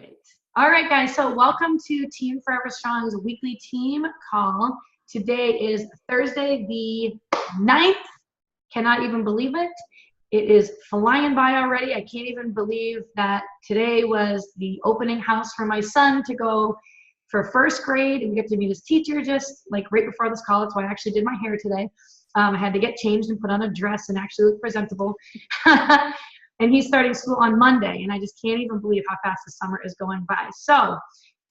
right. All right, guys. So welcome to Team Forever Strong's weekly team call. Today is Thursday, the 9th. Cannot even believe it. It is flying by already. I can't even believe that today was the opening house for my son to go for first grade. And we get to meet his teacher just like right before this call. That's why I actually did my hair today. I had to get changed and put on a dress and actually look presentable. And he's starting school on Monday, and I just can't even believe how fast the summer is going by. So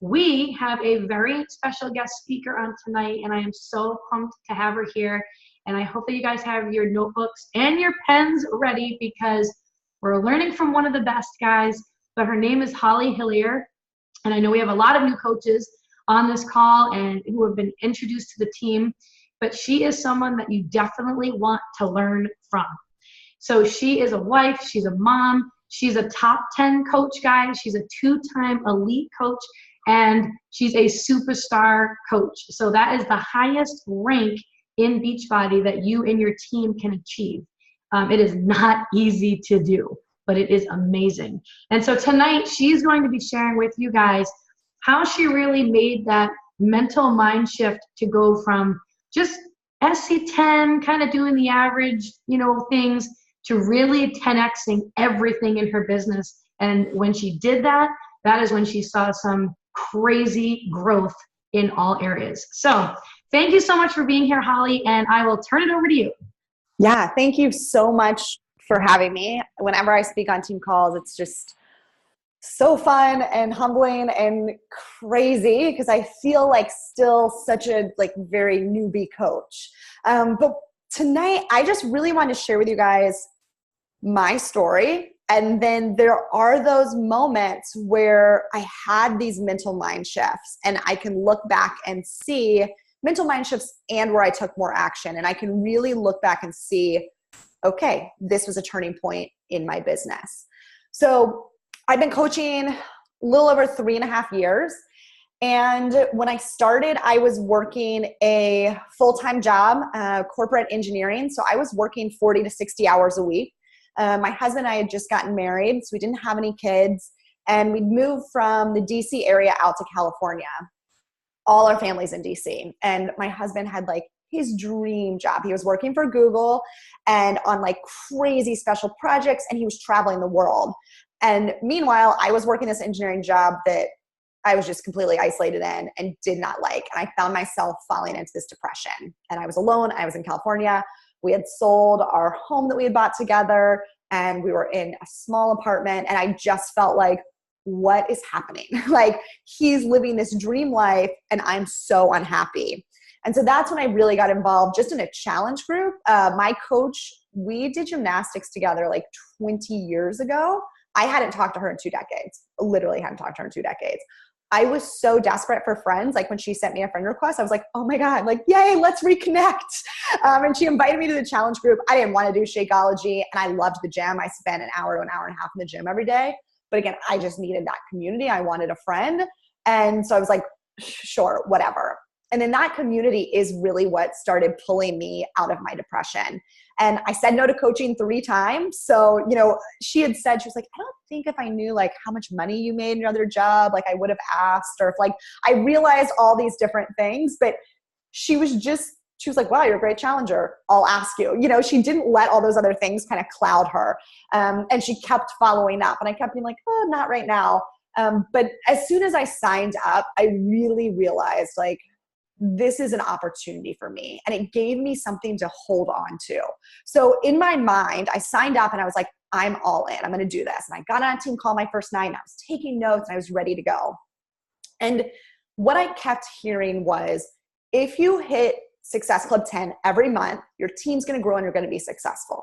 we have a very special guest speaker on tonight, and I am so pumped to have her here. And I hope that you guys have your notebooks and your pens ready because we're learning from one of the best guys. But her name is Hillyer, and I know we have a lot of new coaches on this call and who have been introduced to the team, but she is someone that you definitely want to learn from. So she is a wife, she's a mom, she's a top 10 coach, guys. She's a 2-time elite coach, and she's a superstar coach. So that is the highest rank in Beachbody that you and your team can achieve. It is not easy to do, but it is amazing. And so tonight she's going to be sharing with you guys how she really made that mental mind shift to go from just SC10, kind of doing the average, things, to really 10xing everything in her business. And when she did that, that is when she saw some crazy growth in all areas. So thank you so much for being here, Holly, and I will turn it over to you. Yeah, thank you so much for having me. Whenever I speak on team calls, it's just so fun and humbling and crazy because I feel like still such a very newbie coach. But tonight, I just really want to share with you guys my story. And then there are those moments where I had these mental mind shifts, and I can look back and see mental mind shifts and where I took more action. And I can really look back and see, okay, this was a turning point in my business. So I've been coaching a little over 3.5 years. And when I started, I was working a full-time job, corporate engineering. So I was working 40 to 60 hours a week. My husband and I had just gotten married, so we didn't have any kids. And we'd moved from the DC area out to California. All our family's in DC. And my husband had his dream job. He was working for Google and on crazy special projects, and he was traveling the world. And meanwhile, I was working this engineering job that I was just completely isolated in and did not like. And I found myself falling into this depression. And I was alone. I was in California. We had sold our home that we had bought together, and we were in a small apartment. And I just felt like, what is happening? He's living this dream life and I'm so unhappy. And so that's when I really got involved just in a challenge group. My coach, we did gymnastics together 20 years ago. I hadn't talked to her in 2 decades, literally hadn't talked to her in 2 decades. I was so desperate for friends. When she sent me a friend request, I was like, oh my God, yay, let's reconnect. And she invited me to the challenge group. I didn't want to do Shakeology, and I loved the gym. I spent an hour to an hour and a half in the gym every day. But again, I just needed that community. I wanted a friend. And so I was like, sure, whatever. And then that community is really what started pulling me out of my depression. And I said no to coaching 3 times. So, she had said, she was like, I don't think if I knew how much money you made in your other job, I would have asked, or if I realized all these different things, but she was like, wow, you're a great challenger. I'll ask you. She didn't let all those other things kind of cloud her. And she kept following up, and I kept being like, oh, not right now. But as soon as I signed up, I really realized this is an opportunity for me. And it gave me something to hold on to. So in my mind, I signed up and I was like, I'm all in. I'm going to do this. And I got on a team call my first night, and I was taking notes, and I was ready to go. And what I kept hearing was, if you hit Success Club 10 every month, your team's going to grow and you're going to be successful.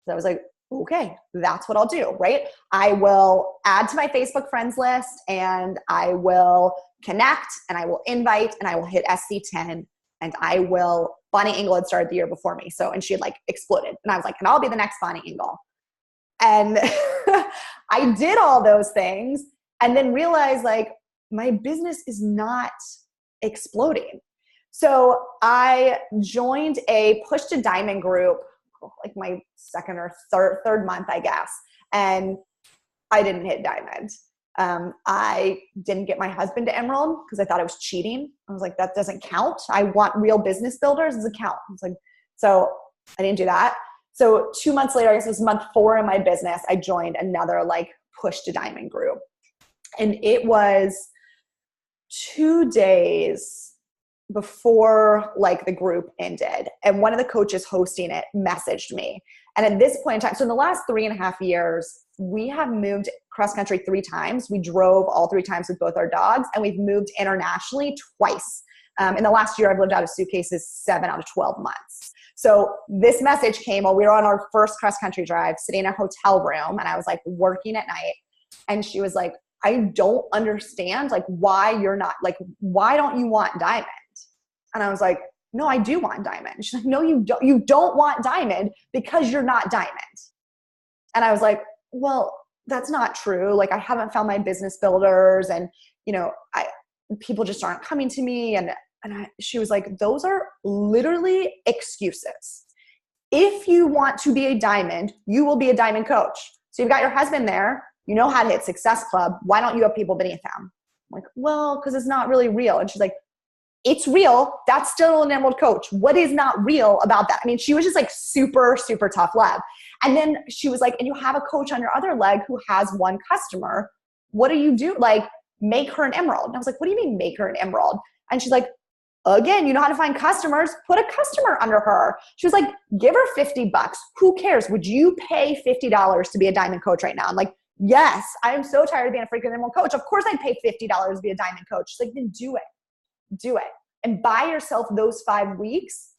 So I was like, okay, that's what I'll do, right? I will add to my Facebook friends list, and I will connect, and I will invite, and I will hit SC10, and I will, Bonnie Engel had started the year before me. So, and she had exploded. And I was like, and I'll be the next Bonnie Engel. And I did all those things and then realized my business is not exploding. So I joined a Push to Diamond group, my second or third month, I guess. And I didn't hit diamond. I didn't get my husband to Emerald because I thought it was cheating. I was like, that doesn't count. I want real business builders as a count. I was like, so I didn't do that. So 2 months later, I guess it was month 4 in my business, I joined another like push to diamond group. And it was 2 days before like the group ended. And one of the coaches hosting it messaged me. And at this point in time, so in the last 3.5 years, we have moved cross country 3 times. We drove all 3 times with both our dogs, and we've moved internationally twice. In the last year, I've lived out of suitcases 7 out of 12 months. So this message came while we were on our first cross country drive, sitting in a hotel room, and I was like working at night. And she was like, I don't understand like why you're not like, why don't you want diamond? And I was like, no, I do want diamond. She's like, no, you don't want diamond because you're not diamond. And I was like, well, that's not true. Like I haven't found my business builders, and people just aren't coming to me. And she was like, those are literally excuses. If you want to be a diamond, you will be a diamond coach. So you've got your husband there, you know how to hit Success Club. Why don't you have people beneath him? I'm like, well, because it's not really real. And she's like, it's real. That's still an Emerald coach. What is not real about that? I mean, she was just like super, super tough love. And then she was like, and you have a coach on your other leg who has 1 customer. What do you do? Like, make her an Emerald. And I was like, what do you mean make her an Emerald? And she's like, again, you know how to find customers, put a customer under her. She was like, give her $50. Who cares? Would you pay $50 to be a diamond coach right now? I'm like, yes, I am so tired of being a freaking Emerald coach. Of course I'd pay $50 to be a diamond coach. She's like, then do it. Do it. And buy yourself those 5 weeks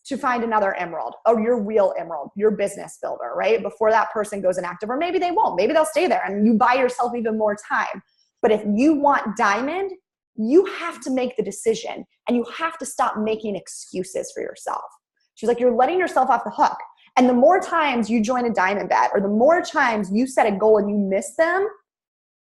to find another Emerald, or your real Emerald, your business builder, right? Before that person goes inactive, or maybe they won't. Maybe they'll stay there, and you buy yourself even more time. But if you want diamond, you have to make the decision, and you have to stop making excuses for yourself. She's like, you're letting yourself off the hook. And the more times you join a diamond bet, or the more times you set a goal and you miss them,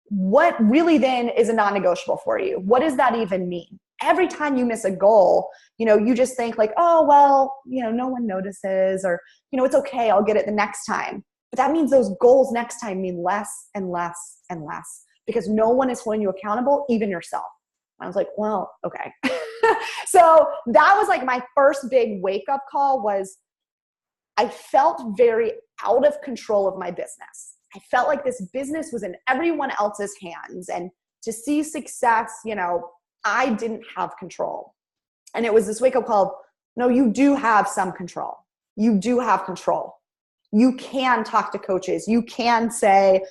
what really then is a non-negotiable for you? What does that even mean? Every time you miss a goal, you just think like, oh, well, no one notices, or, it's okay, I'll get it the next time. But that means those goals next time mean less and less and less, because no one is holding you accountable, even yourself. I was like, well, okay. So that was like my first big wake up call. Was I felt very out of control of my business. I felt like this business was in everyone else's hands, and to see success, I didn't have control. And it was this wake up call. No, you do have some control. You do have control. You can talk to coaches. You can say,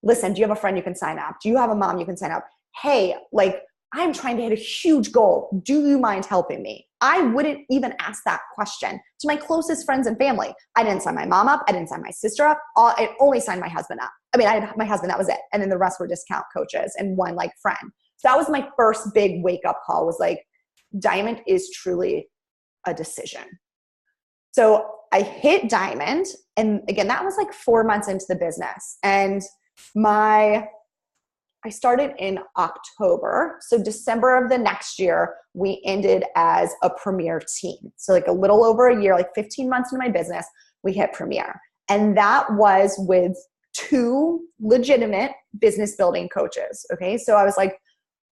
listen, do you have a friend you can sign up? Do you have a mom you can sign up? Hey, like, I'm trying to hit a huge goal. Do you mind helping me? I wouldn't even ask that question to my closest friends and family. I didn't sign my mom up. I didn't sign my sister up. I only signed my husband up. I mean, I had my husband, that was it. And then the rest were discount coaches and one like friend. So that was my first big wake up call, was like, diamond is truly a decision. So I hit diamond. And again, that was like 4 months into the business. And I started in October. So December of the next year, we ended as a premier team. So like a little over a year, like 15 months into my business, we hit premier. And that was with 2 legitimate business building coaches. Okay. So I was like,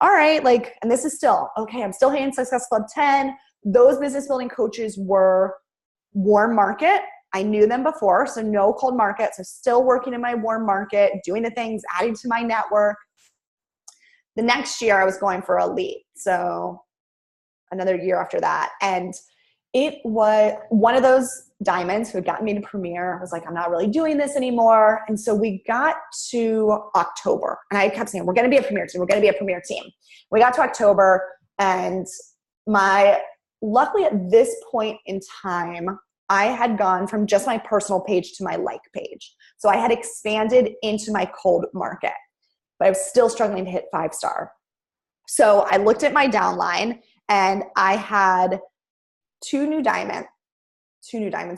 all right, like, and this is still, okay, I'm still hitting Success Club 10. Those business building coaches were warm market. I knew them before, so no cold market. So still working in my warm market, doing the things, adding to my network. The next year I was going for elite. So another year after that. And it was one of those diamonds who had gotten me to premier. I was like, I'm not really doing this anymore. And so we got to October, and I kept saying, we're going to be a premier team. We're going to be a premier team. We got to October, and luckily at this point in time, I had gone from just my personal page to my like page. So I had expanded into my cold market, but I was still struggling to hit 5-star. So I looked at my downline, and I had two new diamonds,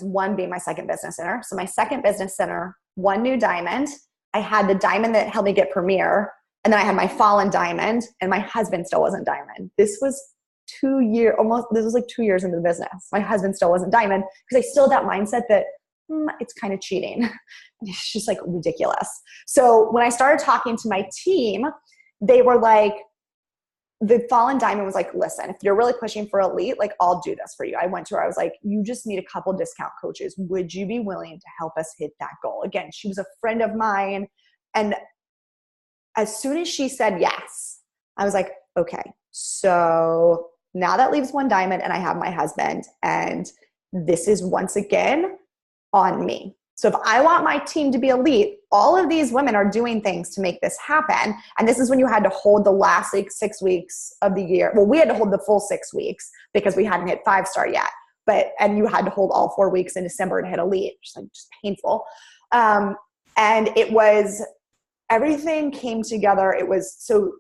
one being my second business center. So my second business center, 1 new diamond. I had the diamond that helped me get premier. And then I had my fallen diamond, and my husband still wasn't diamond. This was 2 years, almost, this was like 2 years into the business. My husband still wasn't diamond, because I still had that mindset that it's kind of cheating. It's just like ridiculous. So when I started talking to my team, they were like, the Fallen Diamond was like, listen, if you're really pushing for elite, like I'll do this for you. I went to her, I was like, you just need a couple discount coaches. Would you be willing to help us hit that goal? Again, she was a friend of mine. And as soon as she said yes, I was like, okay, so now that leaves one diamond and I have my husband, and this is once again on me. So if I want my team to be elite, all of these women are doing things to make this happen. And this is when you had to hold the last like 6 weeks of the year. Well, we had to hold the full 6 weeks because we hadn't hit 5-star yet. And you had to hold all 4 weeks in December to hit elite, just painful. And it was, everything came together. It was, so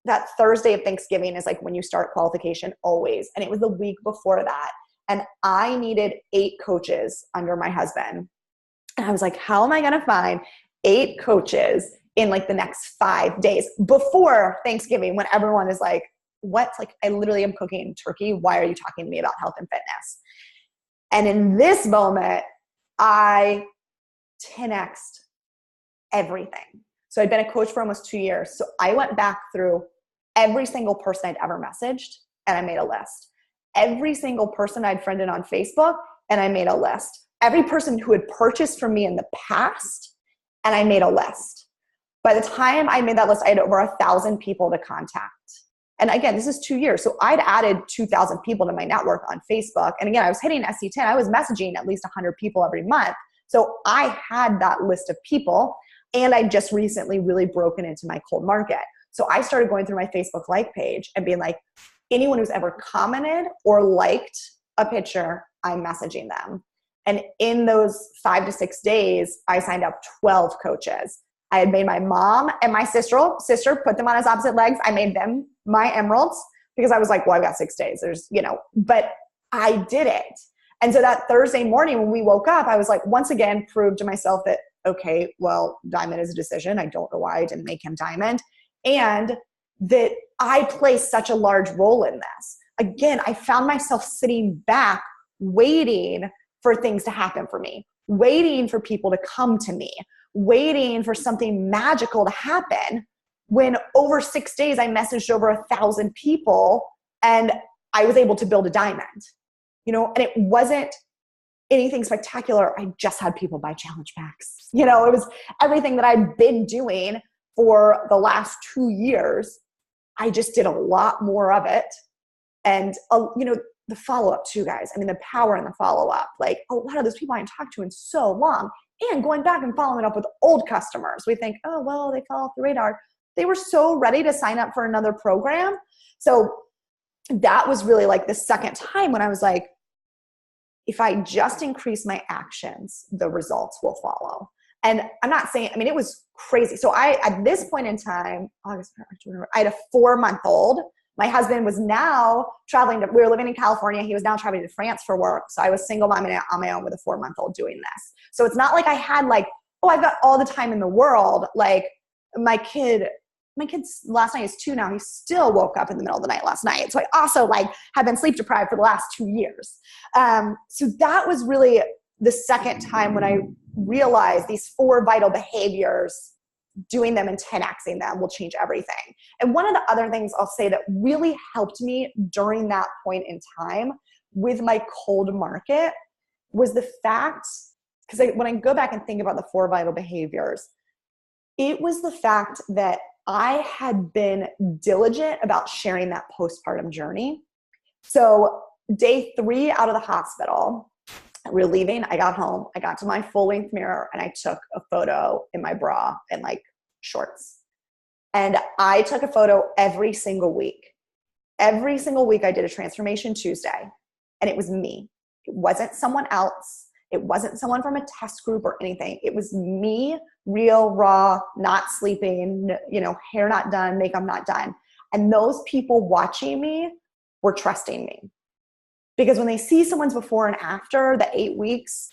that Thursday of Thanksgiving is like when you start qualification always. And it was the week before that. And I needed 8 coaches under my husband. And I was like, how am I going to find 8 coaches in like the next 5 days before Thanksgiving when everyone is like, what? Like, I literally am cooking turkey. Why are you talking to me about health and fitness? And in this moment, I 10x'd everything. So I'd been a coach for almost 2 years. So I went back through every single person I'd ever messaged and I made a list. Every single person I'd friended on Facebook and I made a list. Every person who had purchased from me in the past, and I made a list. By the time I made that list, I had over 1,000 people to contact. And again, this is 2 years. So I'd added 2,000 people to my network on Facebook. And again, I was hitting SC10. I was messaging at least 100 people every month. So I had that list of people, and I just recently really broken into my cold market. So I started going through my Facebook like page and being like, anyone who's ever commented or liked a picture, I'm messaging them. And in those 5 to 6 days, I signed up 12 coaches. I had made my mom and my sister, put them on as opposite legs. I made them my emeralds because I was like, well, I've got 6 days. But I did it. And so that Thursday morning when we woke up, I was like, once again, proved to myself that, okay, well, diamond is a decision. I don't know why I didn't make him diamond. And that I play such a large role in this. Again, I found myself sitting back, waiting for things to happen for me, waiting for people to come to me, waiting for something magical to happen, when over 6 days I messaged over 1,000 people and I was able to build a diamond, and it wasn't anything spectacular. I just had people buy challenge packs. It was everything that I'd been doing for the last 2 years. I just did a lot more of it. And, the follow-up too, guys. I mean, the power in the follow-up, like a lot of those people I hadn't talked to in so long, and going back and following up with old customers. We think, oh, well, they fell off the radar. They were so ready to sign up for another program. So that was really like the second time when I was like, if I just increase my actions, the results will follow. And I'm not saying, it was crazy. So at this point in time, August, I had a 4-month-old. My husband was now traveling we were living in California. He was now traveling to France for work. So I was single mom on my own with a 4-month-old doing this. So it's not like I had I've got all the time in the world. Like my kid's last night is 2 now. He still woke up in the middle of the night last night. So I also have been sleep deprived for the last 2 years. So that was really the second time when I realized these 4 vital behaviors, doing them and 10xing them will change everything. And one of the other things I'll say that really helped me during that point in time with my cold market was the fact, because when I go back and think about the 4 vital behaviors, it was the fact that I had been diligent about sharing that postpartum journey. So day 3 out of the hospital, we're leaving. I got home. I got to my full-length mirror and I took a photo in my bra and shorts. And I took a photo every single week. Every single week I did a Transformation Tuesday, and it was me. It wasn't someone else. It wasn't someone from a test group or anything. It was me, real, raw, not sleeping, hair not done, makeup not done. And those people watching me were trusting me. Because when they see someone's before and after the 8 weeks,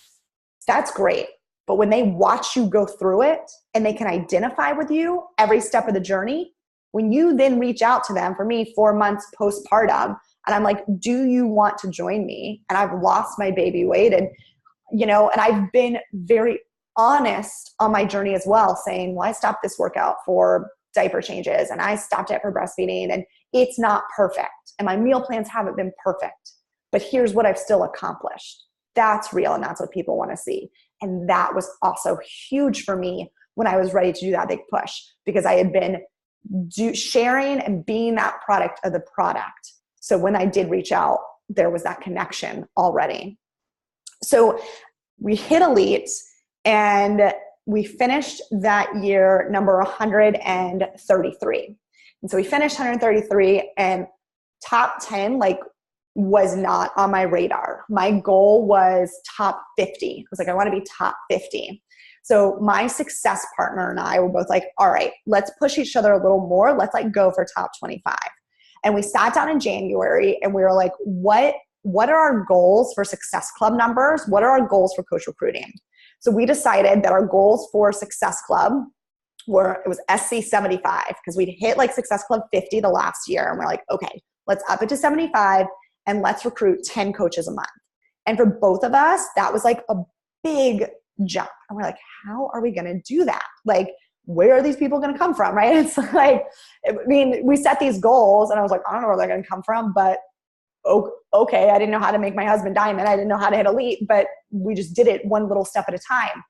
that's great. But when they watch you go through it and they can identify with you every step of the journey, when you then reach out to them, for me, 4 months postpartum, and I'm like, do you want to join me? And I've lost my baby weight. And and I've been very honest on my journey as well, saying, well, I stopped this workout for diaper changes and I stopped it for breastfeeding, and it's not perfect. And my meal plans haven't been perfect, but here's what I've still accomplished. That's real. And that's what people want to see. And that was also huge for me when I was ready to do that big push, because I had been sharing and being that product of the product. So when I did reach out, there was that connection already. So we hit elite and we finished that year number 133. And so we finished 133, and top 10 was not on my radar. My goal was top 50. I was like, I want to be top 50. So my success partner and I were both like, all right, let's push each other a little more. Let's go for top 25. And we sat down in January and we were like, what are our goals for Success Club numbers? What are our goals for coach recruiting? So we decided that our goals for Success Club it was SC 75, because we'd hit Success Club 50 the last year. And we're like, okay, let's up it to 75 and let's recruit 10 coaches a month. And for both of us, that was a big jump. And we're like, how are we going to do that? Where are these people going to come from? Right? It's we set these goals and I was like, I don't know where they're going to come from, but okay. I didn't know how to make my husband diamond. I didn't know how to hit elite, but we just did it one little step at a time.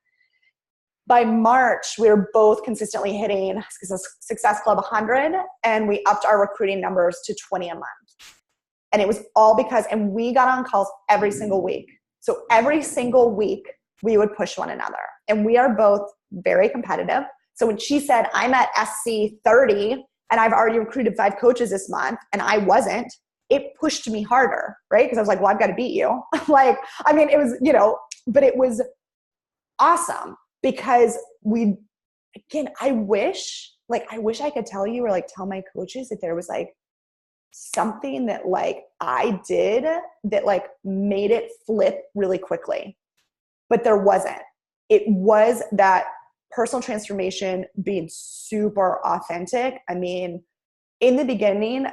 By March, we were both consistently hitting Success Club 100, and we upped our recruiting numbers to 20 a month. And it was all because, and we got on calls every single week. So every single week we would push one another, and we are both very competitive. So when she said, I'm at SC 30 and I've already recruited 5 coaches this month and I wasn't, it pushed me harder, right? Because I was like, well, I've got to beat you. It was, but it was awesome because I wish I could tell you or tell my coaches that there was something that I did that made it flip really quickly, but there wasn't. It was that personal transformation being super authentic. I mean, in the beginning,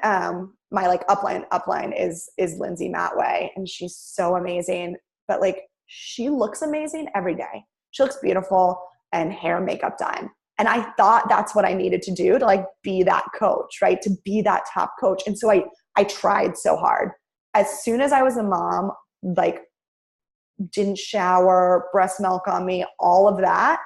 my upline is Lindsay Matway, and she's so amazing, but she looks amazing every day. She looks beautiful and hair and makeup done. And I thought that's what I needed to do to be that coach, right? To be that top coach. And so I tried so hard. As soon as I was a mom, didn't shower, breast milk on me, all of that,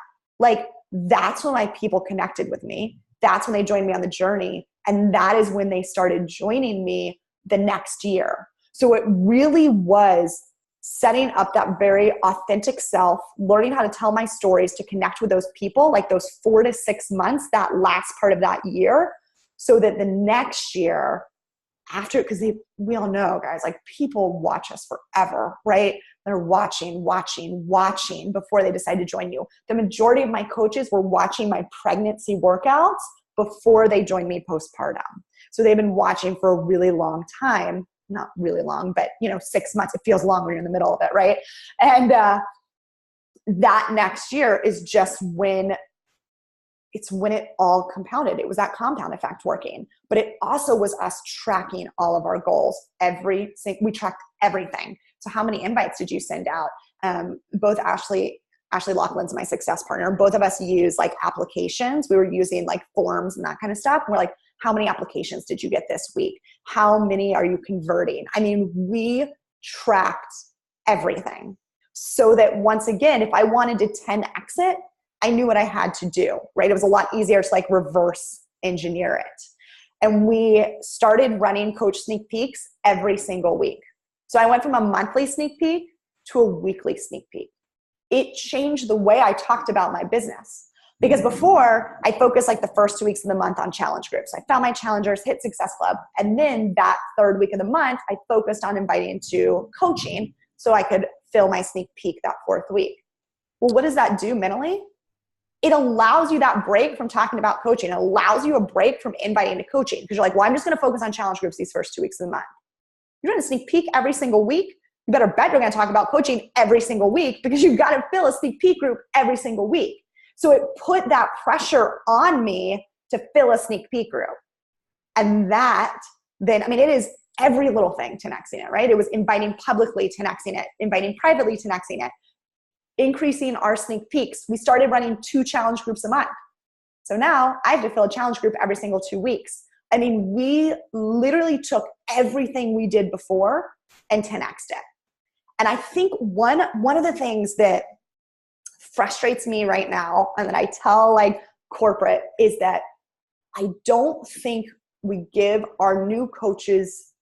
that's when my people connected with me. That's when they joined me on the journey. And that is when they started joining me the next year. So it really was setting up that very authentic self, learning how to tell my stories to connect with those people, those 4 to 6 months, that last part of that year, so that the next year after, because we all know, guys, people watch us forever, right? They're watching before they decide to join you. The majority of my coaches were watching my pregnancy workouts before they joined me postpartum. So they've been watching for a really long time. Not really long, but 6 months. It feels long when you're in the middle of it, right? And that next year is just when it all compounded. It was that compound effect working, but it also was us tracking all of our goals. We tracked everything. So how many invites did you send out? Both Ashley Laughlin's my success partner. Both of us use applications. We were using forms and that kind of stuff. And we're like, how many applications did you get this week? How many are you converting? I mean, we tracked everything so that once again, if I wanted to 10x it, I knew what I had to do, right? It was a lot easier to reverse engineer it. And we started running coach sneak peeks every single week. So I went from a monthly sneak peek to a weekly sneak peek. It changed the way I talked about my business. Because before, I focused the first 2 weeks of the month on challenge groups. I found my challengers, hit Success Club. And then that 3rd week of the month, I focused on inviting to coaching so I could fill my sneak peek that 4th week. Well, what does that do mentally? It allows you that break from talking about coaching. It allows you a break from inviting to coaching because you're like, well, I'm just going to focus on challenge groups these first 2 weeks of the month. You're doing a sneak peek every single week. You better bet you're going to talk about coaching every single week because you've got to fill a sneak peek group every single week. So it put that pressure on me to fill a sneak peek group. And that then, it is every little thing 10xing it, right? It was inviting publicly 10xing it, inviting privately 10xing it, increasing our sneak peeks. We started running 2 challenge groups a month. So now I have to fill a challenge group every single 2 weeks. I mean, we literally took everything we did before and 10x'd it. And I think one of the things that frustrates me right now, and that I tell like corporate, is that I don't think we give our new coaches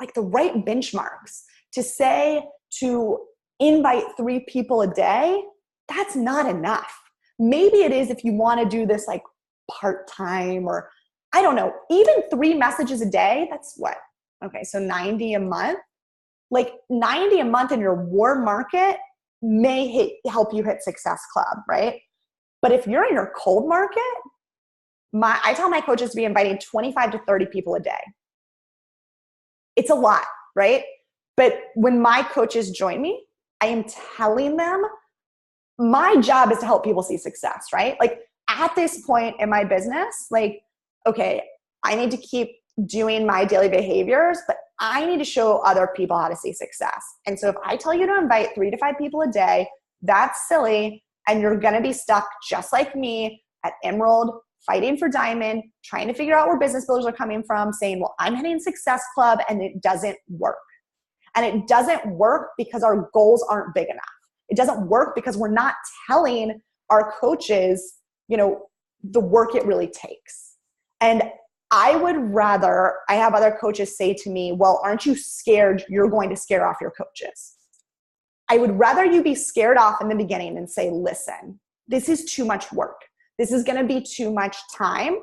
like the right benchmarks to say to invite 3 people a day. That's not enough. Maybe it is if you want to do this like part-time, or I don't know, even 3 messages a day. That's what? Okay, so 90 a month. Like 90 a month in your warm market may help you hit Success Club, right? But if you're in your cold market, I tell my coaches to be inviting 25 to 30 people a day. It's a lot, right? But when my coaches join me, I am telling them my job is to help people see success, right? Like at this point in my business, like, okay, I need to keep doing my daily behaviors, but I need to show other people how to see success. And so if I tell you to invite 3 to 5 people a day, that's silly. And you're going to be stuck just like me at Emerald, fighting for Diamond, trying to figure out where business builders are coming from, saying, well, I'm hitting Success Club, and it doesn't work. And it doesn't work because our goals aren't big enough. It doesn't work because we're not telling our coaches, the work it really takes. And I have other coaches say to me, well, aren't you scared you're going to scare off your coaches? I would rather you be scared off in the beginning and say, listen, this is too much work. This is going to be too much time,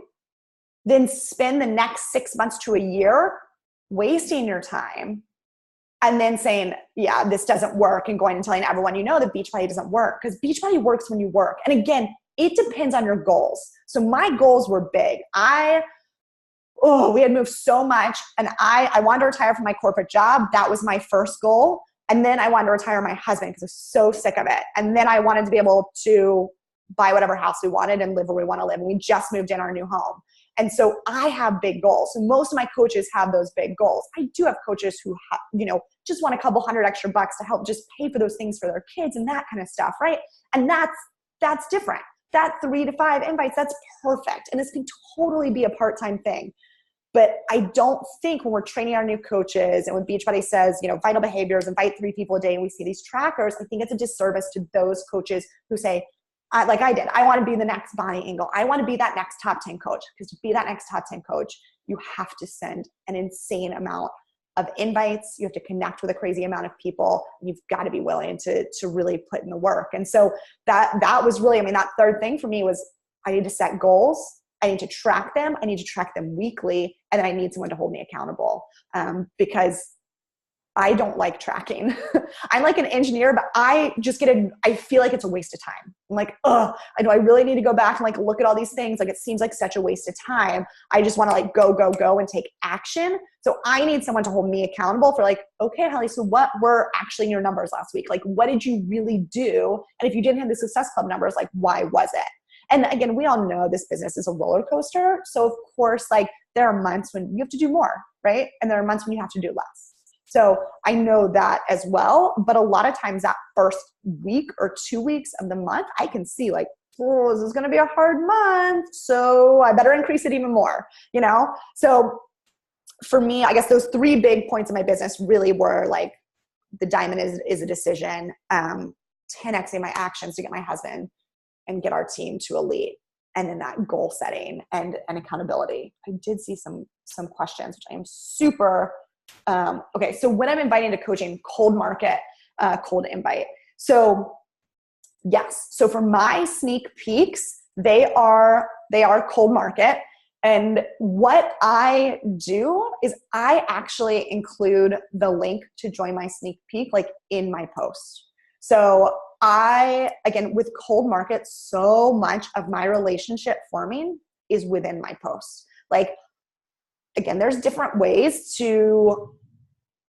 than spend the next 6 months to a year wasting your time and then saying, yeah, this doesn't work, and going and telling everyone that Beachbody doesn't work, because Beachbody works when you work. And again, it depends on your goals. So my goals were big. We had moved so much, and I wanted to retire from my corporate job. That was my first goal. And then I wanted to retire my husband because I was so sick of it. And then I wanted to be able to buy whatever house we wanted and live where we want to live. And we just moved in our new home. And so I have big goals. So most of my coaches have those big goals. I do have coaches who, just want a couple $100 extra to help just pay for those things for their kids and that kind of stuff, right? And that's different. That 3 to 5 invites, that's perfect. And this can totally be a part-time thing. But I don't think when we're training our new coaches, and when Beachbody says, vital behaviors, invite 3 people a day, and we see these trackers, I think it's a disservice to those coaches who say, like I did, I want to be the next Bonnie Engel. I want to be that next top 10 coach. Because to be that next top 10 coach, you have to send an insane amount of invites. You have to connect with a crazy amount of people. And you've got to be willing to really put in the work. And so that was really, that third thing for me was I need to set goals. I need to track them. I need to track them weekly. And then I need someone to hold me accountable, because I don't like tracking. I'm like an engineer, but I feel like it's a waste of time. I'm like, I know I really need to go back and like look at all these things. Like it seems like such a waste of time. I just want to like go and take action. So I need someone to hold me accountable for like, okay, Holly, so what were actually your numbers last week? Like, what did you really do? And if you didn't have the Success Club numbers, like, why was it? And again, we all know this business is a roller coaster. So of course, like there are months when you have to do more, right? And there are months when you have to do less. So I know that as well. But a lot of times that first week or 2 weeks of the month, I can see like, oh, this is going to be a hard month. So I better increase it even more, So for me, I guess those 3 big points of my business really were like the Diamond is a decision, 10xing my actions to get my husband and get our team to elite, and then that goal setting and accountability. I did see some questions, which I am super okay. So when I'm inviting to coaching, cold market, cold invite. So yes. So for my sneak peeks, they are cold market. And what I do is I actually include the link to join my sneak peek like in my post. So again, with cold market, so much of my relationship forming is within my posts. Like, again, there's different ways to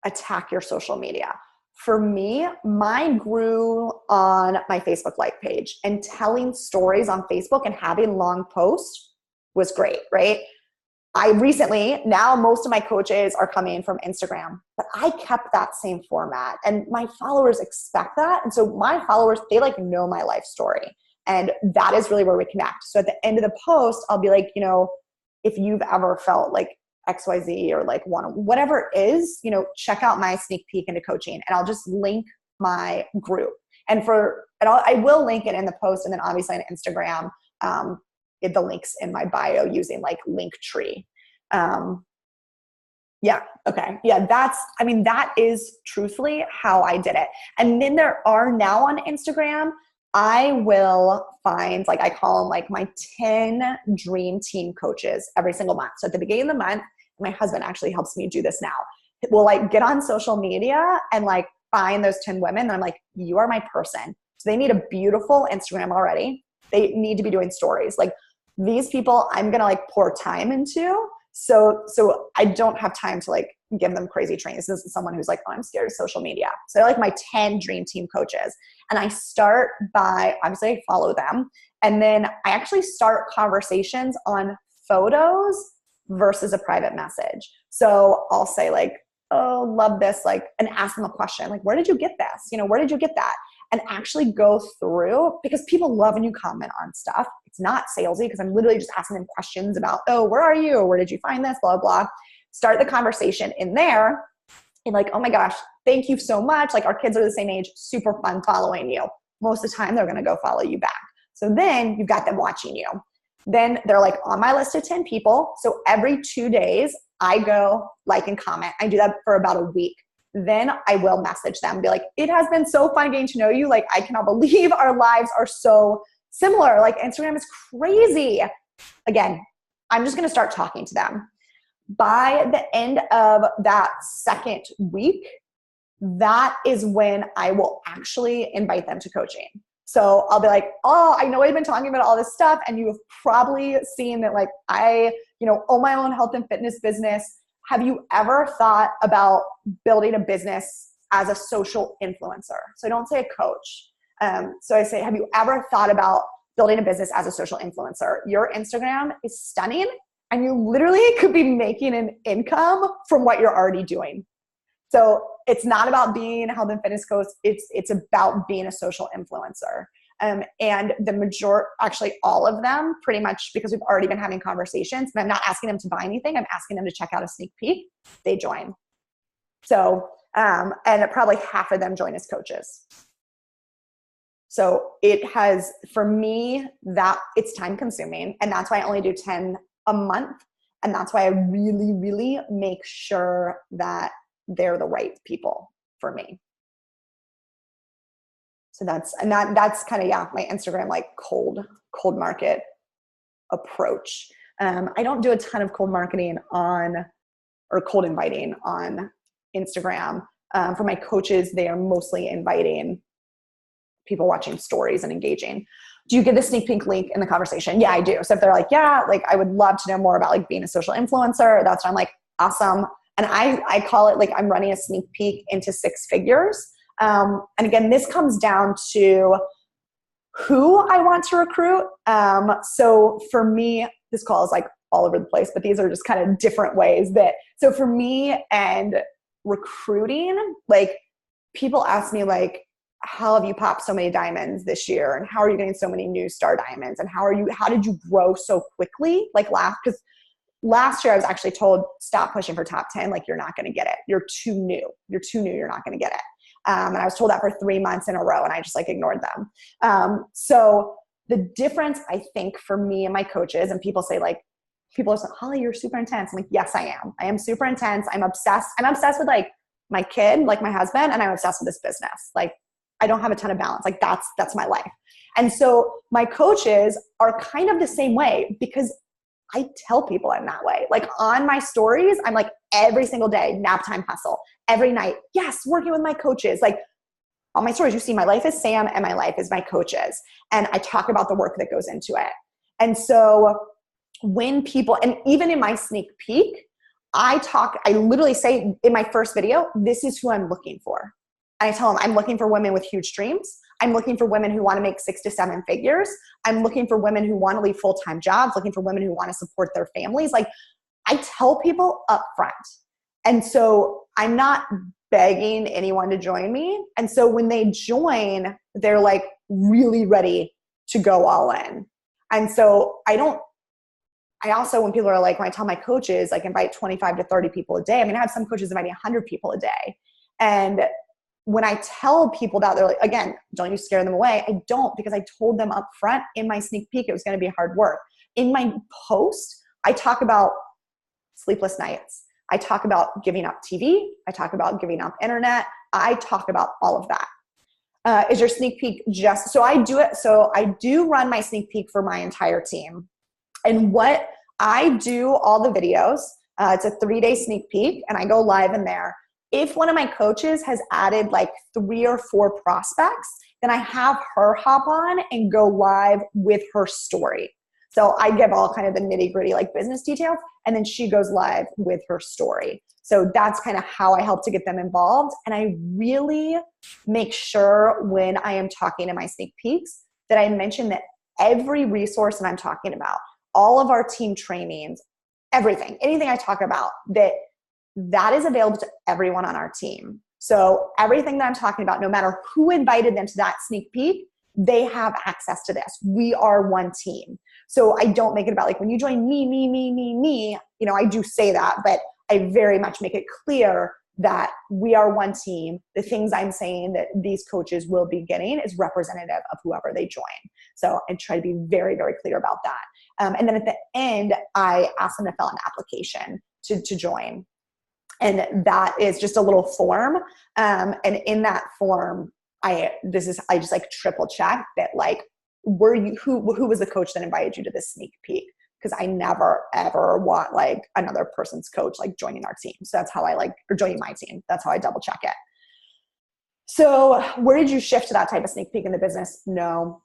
attack your social media. For me, mine grew on my Facebook like page, and telling stories on Facebook and having long posts was great, right? I recently, now most of my coaches are coming from Instagram, but I kept that same format and my followers expect that. And so my followers, they like know my life story, and that is really where we connect. So at the end of the post, I'll be like, you know, if you've ever felt like XYZ or like whatever it is, you know, check out my sneak peek into coaching, and I'll just link my group. And I will link it in the post, and then obviously on Instagram, the links in my bio using like Linktree. Yeah. Okay. Yeah. that is truthfully how I did it. And then there are now on Instagram, I will find, like, I call them like my 10 dream team coaches every single month. So at the beginning of the month, my husband actually helps me do this now. We'll like get on social media and like find those 10 women. And I'm like, you are my person. So they need a beautiful Instagram already. They need to be doing stories. Like, these people I'm going to like pour time into. So I don't have time to like give them crazy trainings. This is someone who's like, oh, I'm scared of social media. So they're like my 10 dream team coaches. And I start by, obviously I follow them. And then I actually start conversations on photos versus a private message. So I'll say like, oh, love this, like, and ask them a question. Like, where did you get this? You know, where did you get that? And actually go through, because people love when you comment on stuff. It's not salesy because I'm literally just asking them questions about, oh, where are you? Where did you find this? Blah, blah. Start the conversation in there. And like, oh my gosh, thank you so much. Like, our kids are the same age, super fun following you. Most of the time they're going to go follow you back. So then you've got them watching you. Then they're like on my list of 10 people. So every 2 days I go like and comment. I do that for about a week. Then I will message them, be like, it has been so fun getting to know you. Like, I cannot believe our lives are so similar. Like, Instagram is crazy. Again, I'm just going to start talking to them. By the end of that second week, that is when I will actually invite them to coaching. So I'll be like, oh, I know I've been talking about all this stuff, and you have probably seen that, like, I, own my own health and fitness business. Have you ever thought about building a business as a social influencer? So I don't say a coach. So I say, have you ever thought about building a business as a social influencer? Your Instagram is stunning, and you literally could be making an income from what you're already doing. So it's not about being a health and fitness coach. It's about being a social influencer. And actually all of them, pretty much, because we've already been having conversations, and I'm not asking them to buy anything. I'm asking them to check out a sneak peek. They join. So, and probably half of them join as coaches. So it has, for me, that it's time consuming. And that's why I only do 10 a month. And that's why I really, really make sure that they're the right people for me. So that's kind of, my Instagram, like cold market approach. I don't do a ton of cold marketing or cold inviting on Instagram. For my coaches, they are mostly inviting people watching stories and engaging. Do you get the sneak peek link in the conversation? Yeah, I do. So if they're like, yeah, like I would love to know more about like being a social influencer, that's when I'm like, awesome. And I call it like I'm running a sneak peek into 6 figures. And again, this comes down to who I want to recruit. So for me, this call is like all over the place, but these are just kind of different ways so for me and recruiting, like people ask me like, how have you popped so many diamonds this year? And how are you getting so many new star diamonds? And how did you grow so quickly? Like last year I was actually told, stop pushing for top 10. Like, you're not going to get it. You're too new. You're not going to get it. And I was told that for 3 months in a row, and I just like ignored them. So the difference, I think, for me and my coaches, and people say like, people are saying, Holly, you're super intense. I'm like, yes, I am. I am super intense. I'm obsessed with like my kid, like my husband, and I'm obsessed with this business. Like, I don't have a ton of balance. Like that's my life. And so my coaches are kind of the same way, because I tell people I'm that way. Like on my stories, I'm like every single day, nap time hustle. Every night, yes, working with my coaches. Like on my stories, you see my life is Sam and my life is my coaches. And I talk about the work that goes into it. And so when people, and even in my sneak peek, I literally say in my first video, this is who I'm looking for. And I tell them I'm looking for women with huge dreams. I'm looking for women who want to make 6 to 7 figures. I'm looking for women who want to leave full-time jobs, looking for women who want to support their families. Like, I tell people up front. And so I'm not begging anyone to join me. And so when they join, they're like really ready to go all in. And so I also, when people are like, when I tell my coaches, like invite 25 to 30 people a day. I mean, I have some coaches inviting 100 people a day. And when I tell people that, they're like, again, don't you scare them away? I don't, because I told them up front in my sneak peek, it was going to be hard work. In my post, I talk about sleepless nights. I talk about giving up TV. I talk about giving up internet. I talk about all of that. Is your sneak peek just, so I do it. So I do run my sneak peek for my entire team. And what I do, all the videos, it's a 3-day sneak peek and I go live in there. If one of my coaches has added like 3 or 4 prospects, then I have her hop on and go live with her story. So I give all kind of the nitty gritty like business details, and then she goes live with her story. So that's kind of how I help to get them involved. And I really make sure when I am talking in my sneak peeks that I mention that every resource that I'm talking about, all of our team trainings, everything, anything I talk about, that is available to everyone on our team. So everything that I'm talking about, no matter who invited them to that sneak peek, they have access to this. We are one team. So I don't make it about like when you join me, you know, I do say that, but I very much make it clear that we are one team. The things I'm saying that these coaches will be getting is representative of whoever they join. So I try to be very, very clear about that. And then at the end, I ask them to fill an application to join. And that is just a little form. And in that form, I just like triple check that like, who was the coach that invited you to this sneak peek? Because I never, ever want like another person's coach, like joining our team. So that's how or joining my team. That's how I double check it. So where did you shift to that type of sneak peek in the business? No,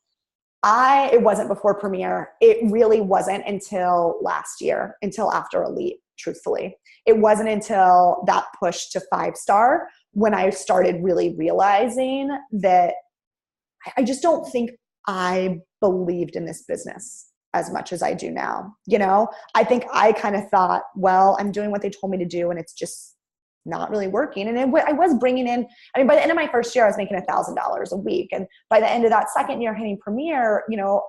it wasn't before Premier. It really wasn't until last year, until after Elite, truthfully. It wasn't until that push to 5-star when I started really realizing that I just don't think I believed in this business as much as I do now. You know, I think I kind of thought, well, I'm doing what they told me to do and it's just not really working. And I was bringing in, I mean, by the end of my first year, I was making $1,000 a week. And by the end of that second year hitting Premier, you know,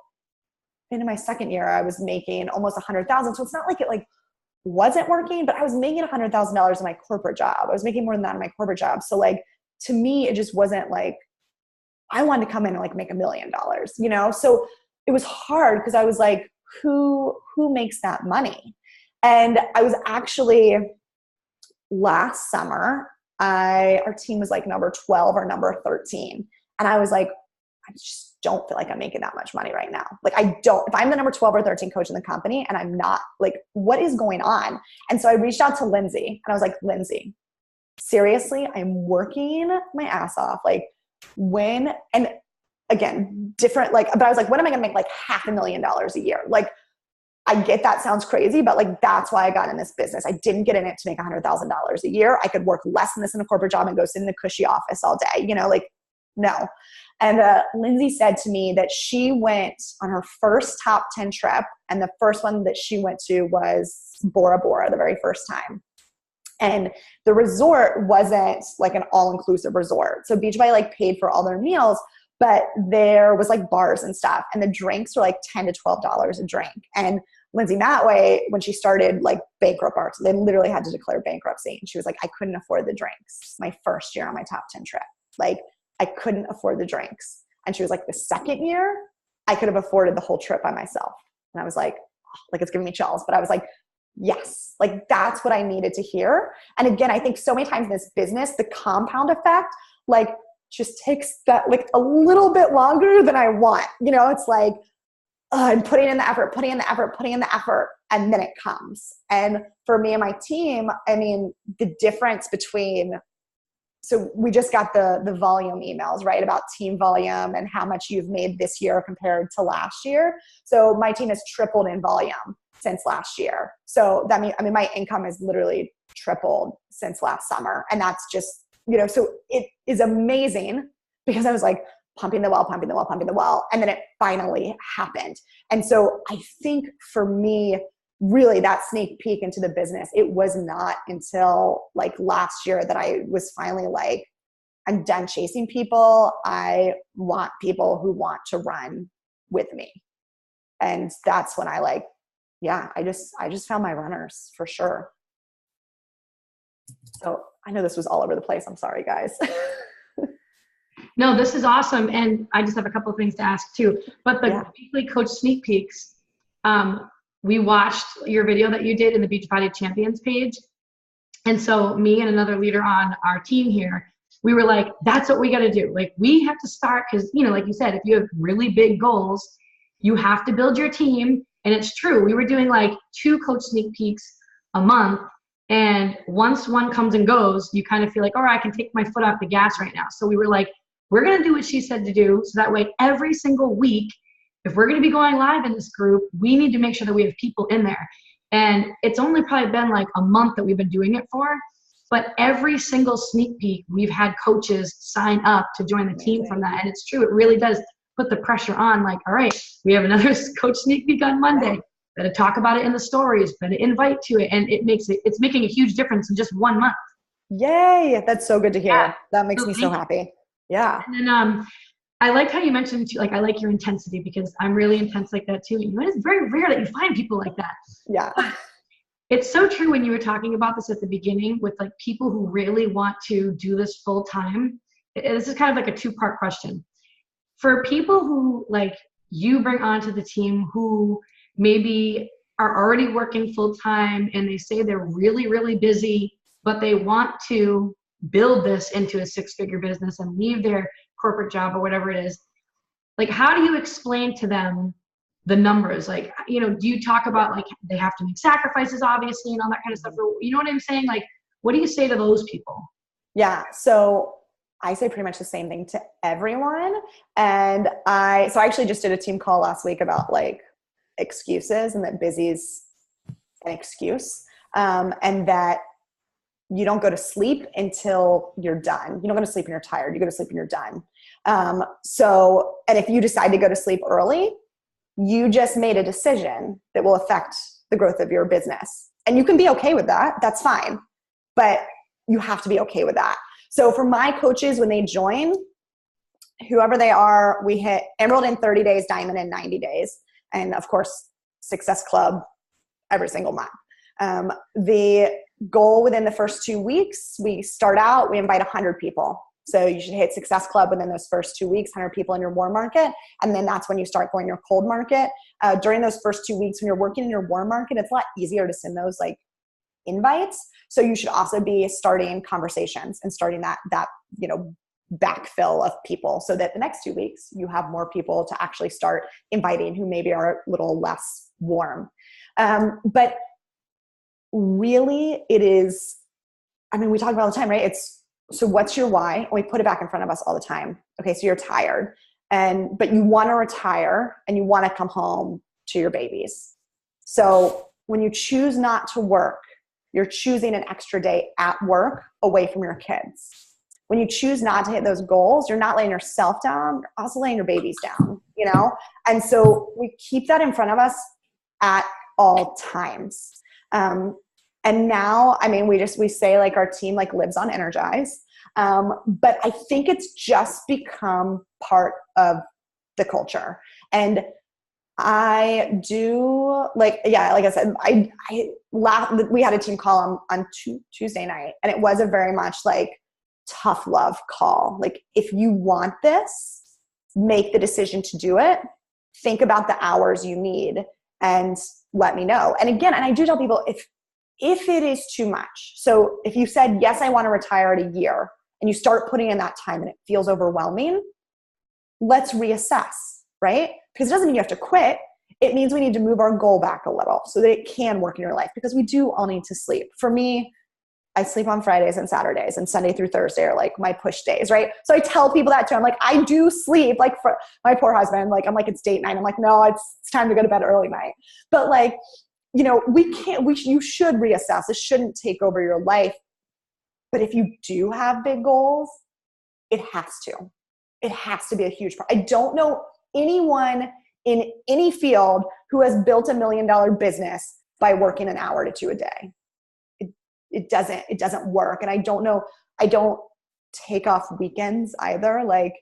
into my second year, I was making almost $100,000. So it's not like it like wasn't working, but I was making $100,000 in my corporate job. I was making more than that in my corporate job. So like, to me, it just wasn't like, I wanted to come in and like make $1 million, you know? So it was hard because I was like, who makes that money? And I was actually last summer, our team was like number 12 or number 13. And I was like, I just don't feel like I'm making that much money right now. Like if I'm the number 12 or 13 coach in the company and I'm not, like, what is going on? And so I reached out to Lindsay and I was like, Lindsay, seriously, I'm working my ass off. Like and again, different, like, but I was like, when am I going to make like $500,000 a year? Like, I get that sounds crazy, but like, that's why I got in this business. I didn't get in it to make $100,000 a year. I could work less than this in a corporate job and go sit in the cushy office all day, you know, like, no. And Lindsay said to me that she went on her first top 10 trip. And the first one that she went to was Bora Bora, the very first time. And the resort wasn't like an all-inclusive resort. So Beachbody like paid for all their meals, but there was like bars and stuff. And the drinks were like $10 to $12 a drink. And Lindsay Matway, when she started like bankrupt arts, they literally had to declare bankruptcy. And she was like, I couldn't afford the drinks my first year on my top 10 trip. Like, I couldn't afford the drinks. And she was like, the second year, I could have afforded the whole trip by myself. And I was like, it's giving me chills. But I was like, yes, like that's what I needed to hear. And again, I think so many times in this business, the compound effect, like just takes that like a little bit longer than I want. You know, it's like, I'm putting in the effort, and then it comes. And for me and my team, I mean, the difference between, so we just got the volume emails, right, about team volume and how much you've made this year compared to last year. So my team has tripled in volume since last year. So that means, I mean, my income has literally tripled since last summer. And that's just, you know, so it is amazing because I was like pumping the well. And then it finally happened. And so I think for me, really that sneak peek into the business, it was not until like last year that I was finally like, I'm done chasing people. I want people who want to run with me. And that's when I like, yeah, I just found my runners for sure. So I know this was all over the place. I'm sorry, guys. No, this is awesome. And I just have a couple of things to ask too. But the weekly coach sneak peeks, we watched your video that you did in the Beachbody Champions page. And so me and another leader on our team here, we were like, that's what we got to do. Like, we have to start because, you know, like you said, if you have really big goals, you have to build your team. And it's true. We were doing like 2 coach sneak peeks a month. And once one comes and goes, you kind of feel like, all right, I can take my foot off the gas right now. So we were like, we're going to do what she said to do. So that way, every single week, if we're going to be going live in this group, we need to make sure that we have people in there. And it's only probably been like a month that we've been doing it for. But every single sneak peek, we've had coaches sign up to join the team from that. And it's true. It really does put the pressure on. Like, all right, we have another coach sneak peek on Monday. Better talk about it in the stories. Better invite to it. And it's making a huge difference in just 1 month. Yay. That's so good to hear. Yeah. That makes me so happy. Yeah. And then I like how you mentioned, like, I like your intensity because I'm really intense like that too. And it's very rare that you find people like that. Yeah. It's so true when you were talking about this at the beginning with like people who really want to do this full time. This is kind of like a 2-part question. For people who like you bring onto the team who maybe are already working full time and they say they're really, really busy, but they want to build this into a 6-figure business and leave their corporate job or whatever it is. Like, how do you explain to them the numbers? Like, you know, do you talk about like they have to make sacrifices obviously and all that kind of stuff? Or, you know what I'm saying? Like, what do you say to those people? Yeah. So I say pretty much the same thing to everyone. And I actually just did a team call last week about like excuses and that busy's an excuse. And that you don't go to sleep until you're done. You don't go to sleep and you're tired. You go to sleep and you're done. And if you decide to go to sleep early, you just made a decision that will affect the growth of your business. And you can be okay with that. That's fine. But you have to be okay with that. So for my coaches, when they join, whoever they are, we hit Emerald in 30 days, Diamond in 90 days. And of course, Success Club every single month. The goal within the first 2 weeks, we start out, we invite 100 people. So you should hit Success Club within those first 2 weeks, 100 people in your warm market. And then that's when you start going your cold market. During those first 2 weeks, when you're working in your warm market, it's a lot easier to send those like invites. So you should also be starting conversations and starting that, you know, backfill of people so that the next 2 weeks you have more people to actually start inviting who maybe are a little less warm. But really it is, I mean, we talk about it all the time, right? So what's your why? And we put it back in front of us all the time. Okay. So you're tired but you want to retire and you want to come home to your babies. So when you choose not to work, you're choosing an extra day at work away from your kids. When you choose not to hit those goals, you're not laying yourself down, you're also laying your babies down, you know? And so we keep that in front of us at all times. And now, I mean, we say like our team like lives on Energize. But I think it's just become part of the culture. And I do like I said, we had a team call on Tuesday night, and it was a very much like tough love call. Like, if you want this, make the decision to do it. Think about the hours you need and let me know. And again, and I do tell people if it is too much. So if you said, yes, I want to retire at a year, and you start putting in that time and it feels overwhelming, let's reassess, right? Because it doesn't mean you have to quit. It means we need to move our goal back a little so that it can work in your life, because we do all need to sleep. For me, I sleep on Fridays and Saturdays, and Sunday through Thursday are like my push days, right? So I tell people that too. I'm like, I do sleep. Like, for my poor husband, like, I'm like, it's date night. I'm like, no, it's time to go to bed early night. But like, you know, you should reassess. It shouldn't take over your life. But if you do have big goals, it has to be a huge part. I don't know anyone in any field who has built $1 million business by working an hour to two a day. It doesn't work. And I don't take off weekends either. Like,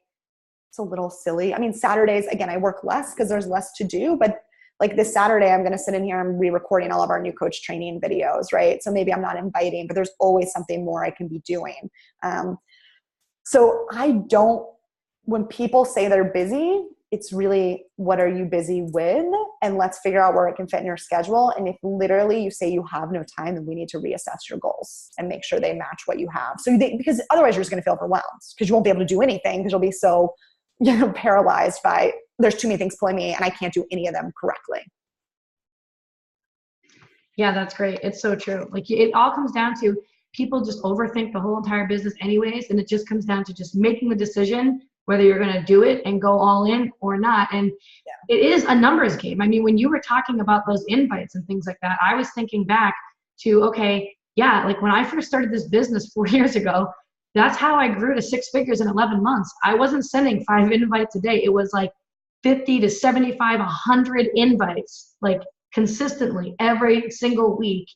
it's a little silly. I mean, Saturdays, again, I work less because there's less to do, but like this Saturday, I'm going to sit in here and re-recording all of our new coach training videos, right? So maybe I'm not inviting, but there's always something more I can be doing. So when people say they're busy, it's really, what are you busy with? And let's figure out where it can fit in your schedule. And if literally you say you have no time, then we need to reassess your goals and make sure they match what you have. Because otherwise you're just going to feel overwhelmed because you won't be able to do anything because you'll be so, paralyzed by, there's too many things pulling me and I can't do any of them correctly. Yeah, that's great. It's so true. Like, it all comes down to people just overthink the whole entire business anyways. And it just comes down to just making the decision whether you're going to do it and go all in or not. And it is a numbers game. I mean, when you were talking about those invites and things like that, I was thinking back to, okay, yeah, like when I first started this business 4 years ago, that's how I grew to 6 figures in 11 months. I wasn't sending 5 invites a day. It was like 50 to 75, 100 invites, like consistently every single week,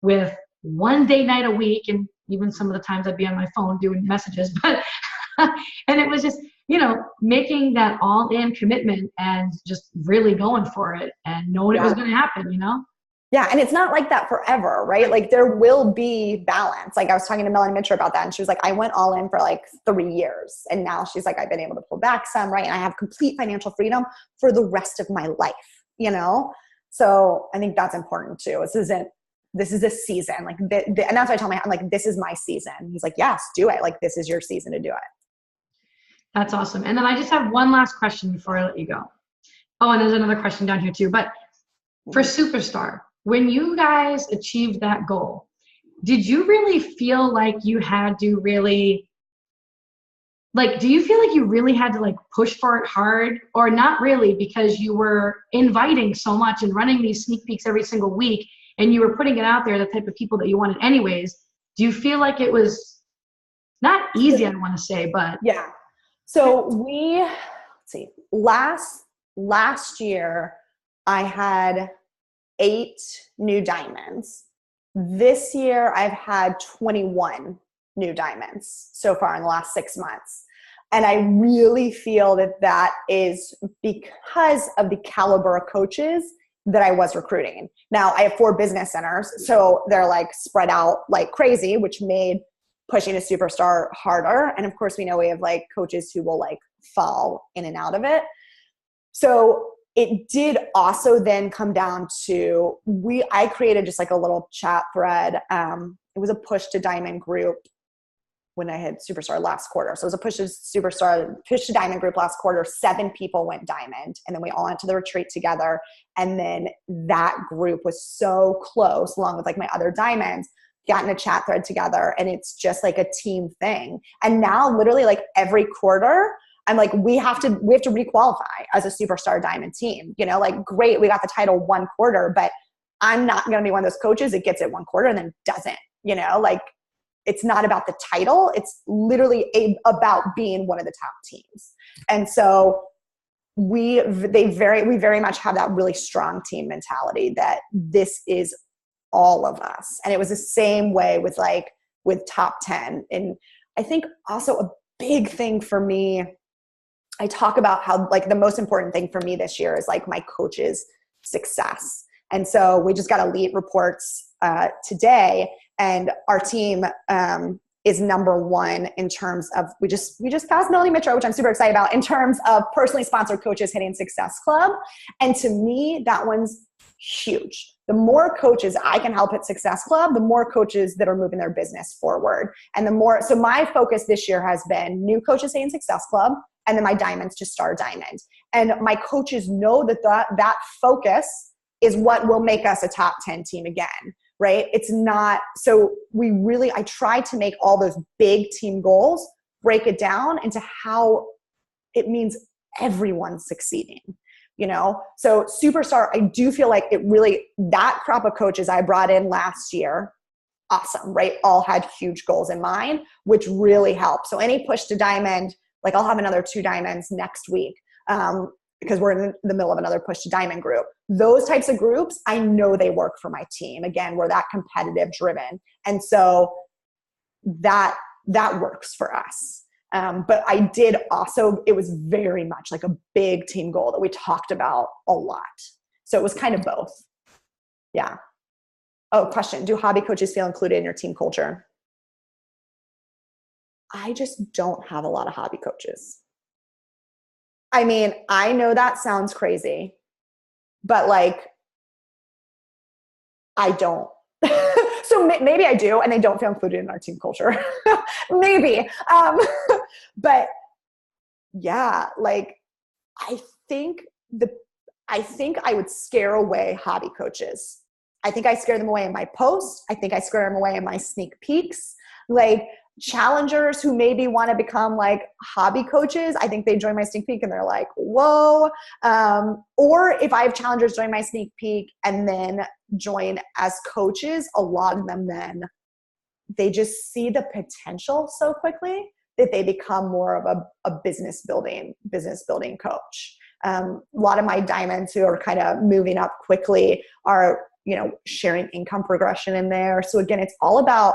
with one day night a week. And even some of the times I'd be on my phone doing messages, but and it was just, making that all in commitment and just really going for it and knowing it was going to happen, Yeah. And it's not like that forever, right? Like, there will be balance. Like, I was talking to Melanie Mitchell about that, and she was like, I went all in for like 3 years. And now she's like, I've been able to pull back some, right? And I have complete financial freedom for the rest of my life, So I think that's important too. This is a season. Like, and that's what I tell I'm like, this is my season. He's like, yes, do it. Like, this is your season to do it. That's awesome. And then I just have one last question before I let you go. Oh, and there's another question down here too. But for Superstar, when you guys achieved that goal, did you really feel like you had to really, like, do you feel like you really had to like push for it hard, or not really, because you were inviting so much and running these sneak peeks every single week and you were putting it out there, the type of people that you wanted anyways? Do you feel like it was not easy, I want to say, but yeah. So let's see, last year I had 8 new diamonds. This year I've had 21 new diamonds so far in the last 6 months. And I really feel that is because of the caliber of coaches that I was recruiting. Now I have 4 business centers, so they're like spread out like crazy, which made pushing a Superstar harder. And of course we know we have like coaches who will like fall in and out of it. So it did also then come down to, I created just like a little chat thread. It was a push to diamond group when I had Superstar last quarter. So it was a push to diamond group last quarter. 7 people went diamond, and then we all went to the retreat together. And then that group was so close, along with like my other diamonds, got in a chat thread together, and it's just like a team thing. And now literally like every quarter, I'm like, we have to requalify as a Superstar diamond team, like, great, we got the title 1 quarter, but I'm not going to be one of those coaches that gets it 1 quarter and then doesn't, like, it's not about the title. It's literally about being one of the top teams. And so we very much have that really strong team mentality that this is all of us. And it was the same way with top 10. And I think also a big thing for me, I talk about how like the most important thing for me this year is like my coaches' success. And so we just got elite reports today, and our team is number 1 in terms of, we just passed Melanie Mitchell, which I'm super excited about, in terms of personally sponsored coaches hitting Success Club. And to me, that one's huge. The more coaches I can help hit Success Club, the more coaches that are moving their business forward. And so my focus this year has been new coaches hitting Success Club, and then my diamonds to Star Diamond. And my coaches know that focus is what will make us a top 10 team again, right? It's not, so I try to make all those big team goals, break it down into how it means everyone's succeeding, So Superstar, I do feel like it really, that crop of coaches I brought in last year, awesome, right? All had huge goals in mind, which really helped. So any push to diamond, like I'll have another 2 diamonds next week. because we're in the middle of another push to diamond group. Those types of groups, I know they work for my team. Again, we're that competitive driven. And so that works for us. But I did also, it was very much like a big team goal that we talked about a lot. So it was kind of both. Yeah. Oh, question. Do hobby coaches feel included in your team culture? I just don't have a lot of hobby coaches. I mean, I know that sounds crazy, but like, I don't. So maybe I do, and they don't feel included in our team culture. Maybe. But yeah, like, I think I would scare away hobby coaches. I think I scare them away in my posts. I think I scare them away in my sneak peeks. Like, challengers who maybe want to become like hobby coaches, I think they join my sneak peek and they're like, whoa. Or if I have challengers join my sneak peek and then join as coaches, a lot of them then they just see the potential so quickly that they become more of a business building coach. A lot of my diamonds who are kind of moving up quickly are, sharing income progression in there. So again, it's all about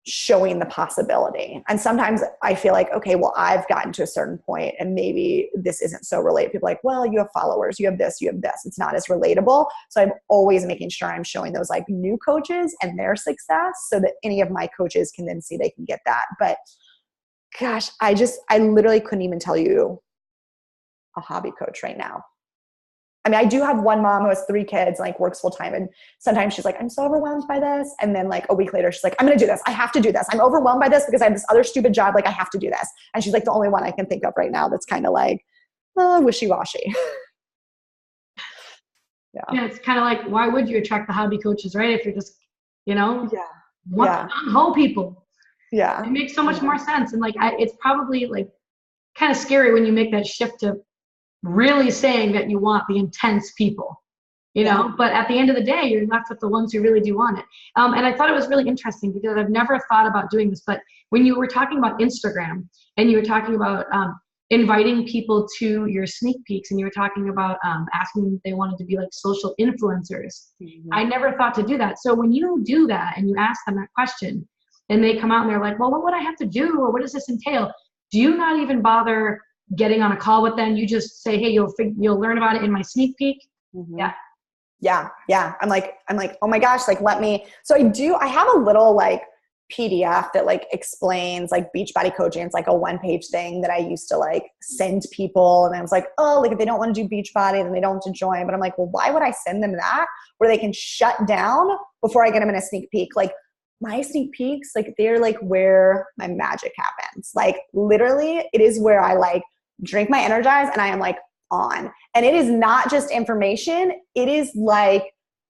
showing the possibility. And sometimes I feel like, okay, well, I've gotten to a certain point and maybe this isn't so relatable. People are like, well, you have followers, you have this. It's not as relatable. So I'm always making sure I'm showing those like new coaches and their success so that any of my coaches can then see they can get that. But gosh, I literally couldn't even tell you a hobby coach right now. I mean, I do have one mom who has 3 kids, like works full time. And sometimes she's like, I'm so overwhelmed by this. And then like a week later, she's like, I'm going to do this. I have to do this. I'm overwhelmed by this because I have this other stupid job. Like I have to do this. And she's like the only one I can think of right now that's kind of like wishy-washy. Yeah, it's kind of like, why would you attract the hobby coaches, right? If you're just, want gung-ho people. Yeah. It makes so much more sense. And like, it's probably like kind of scary when you make that shift to really saying that you want the intense people, but at the end of the day, you're left with the ones who really do want it. And I thought it was really interesting because I've never thought about doing this, but when you were talking about Instagram and you were talking about inviting people to your sneak peeks and you were talking about asking if they wanted to be like social influencers, I never thought to do that. So when you do that and you ask them that question and they come out and they're like, well, what would I have to do? Or what does this entail? Do you not even bother getting on a call with them? You just say, hey, you'll learn about it in my sneak peek. Yeah. I'm like, oh my gosh, like so I have a little like PDF that like explains like Beachbody coaching. It's like a 1-page thing that I used to like send people. And I was like, oh, like if they don't want to do Beachbody, then they don't have to join. But I'm like, well, why would I send them that where they can shut down before I get them in a sneak peek? Like my sneak peeks, like they're like where my magic happens. Like literally it is where I like drink my Energize and I am like on. And it is not just information. It is like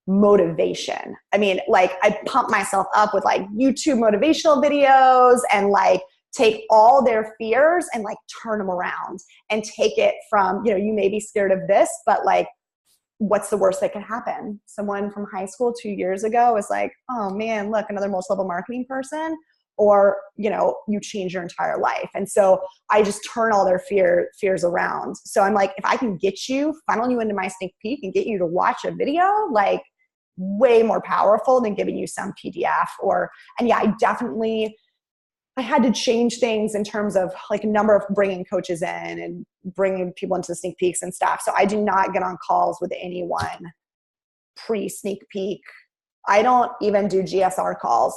motivation. I mean, like I pump myself up with like YouTube motivational videos and like take all their fears and like turn them around and take it from, you may be scared of this, but like, what's the worst that could happen? Someone from high school 2 years ago is like, oh man, look, another multi-level marketing person. Or, you change your entire life. And so I just turn all their fears around. So I'm like, if I can funnel you into my sneak peek and get you to watch a video, like way more powerful than giving you some PDF and yeah, I had to change things in terms of like a number of bringing coaches in and bringing people into the sneak peeks and stuff. So I do not get on calls with anyone pre-sneak peek. I don't even do GSR calls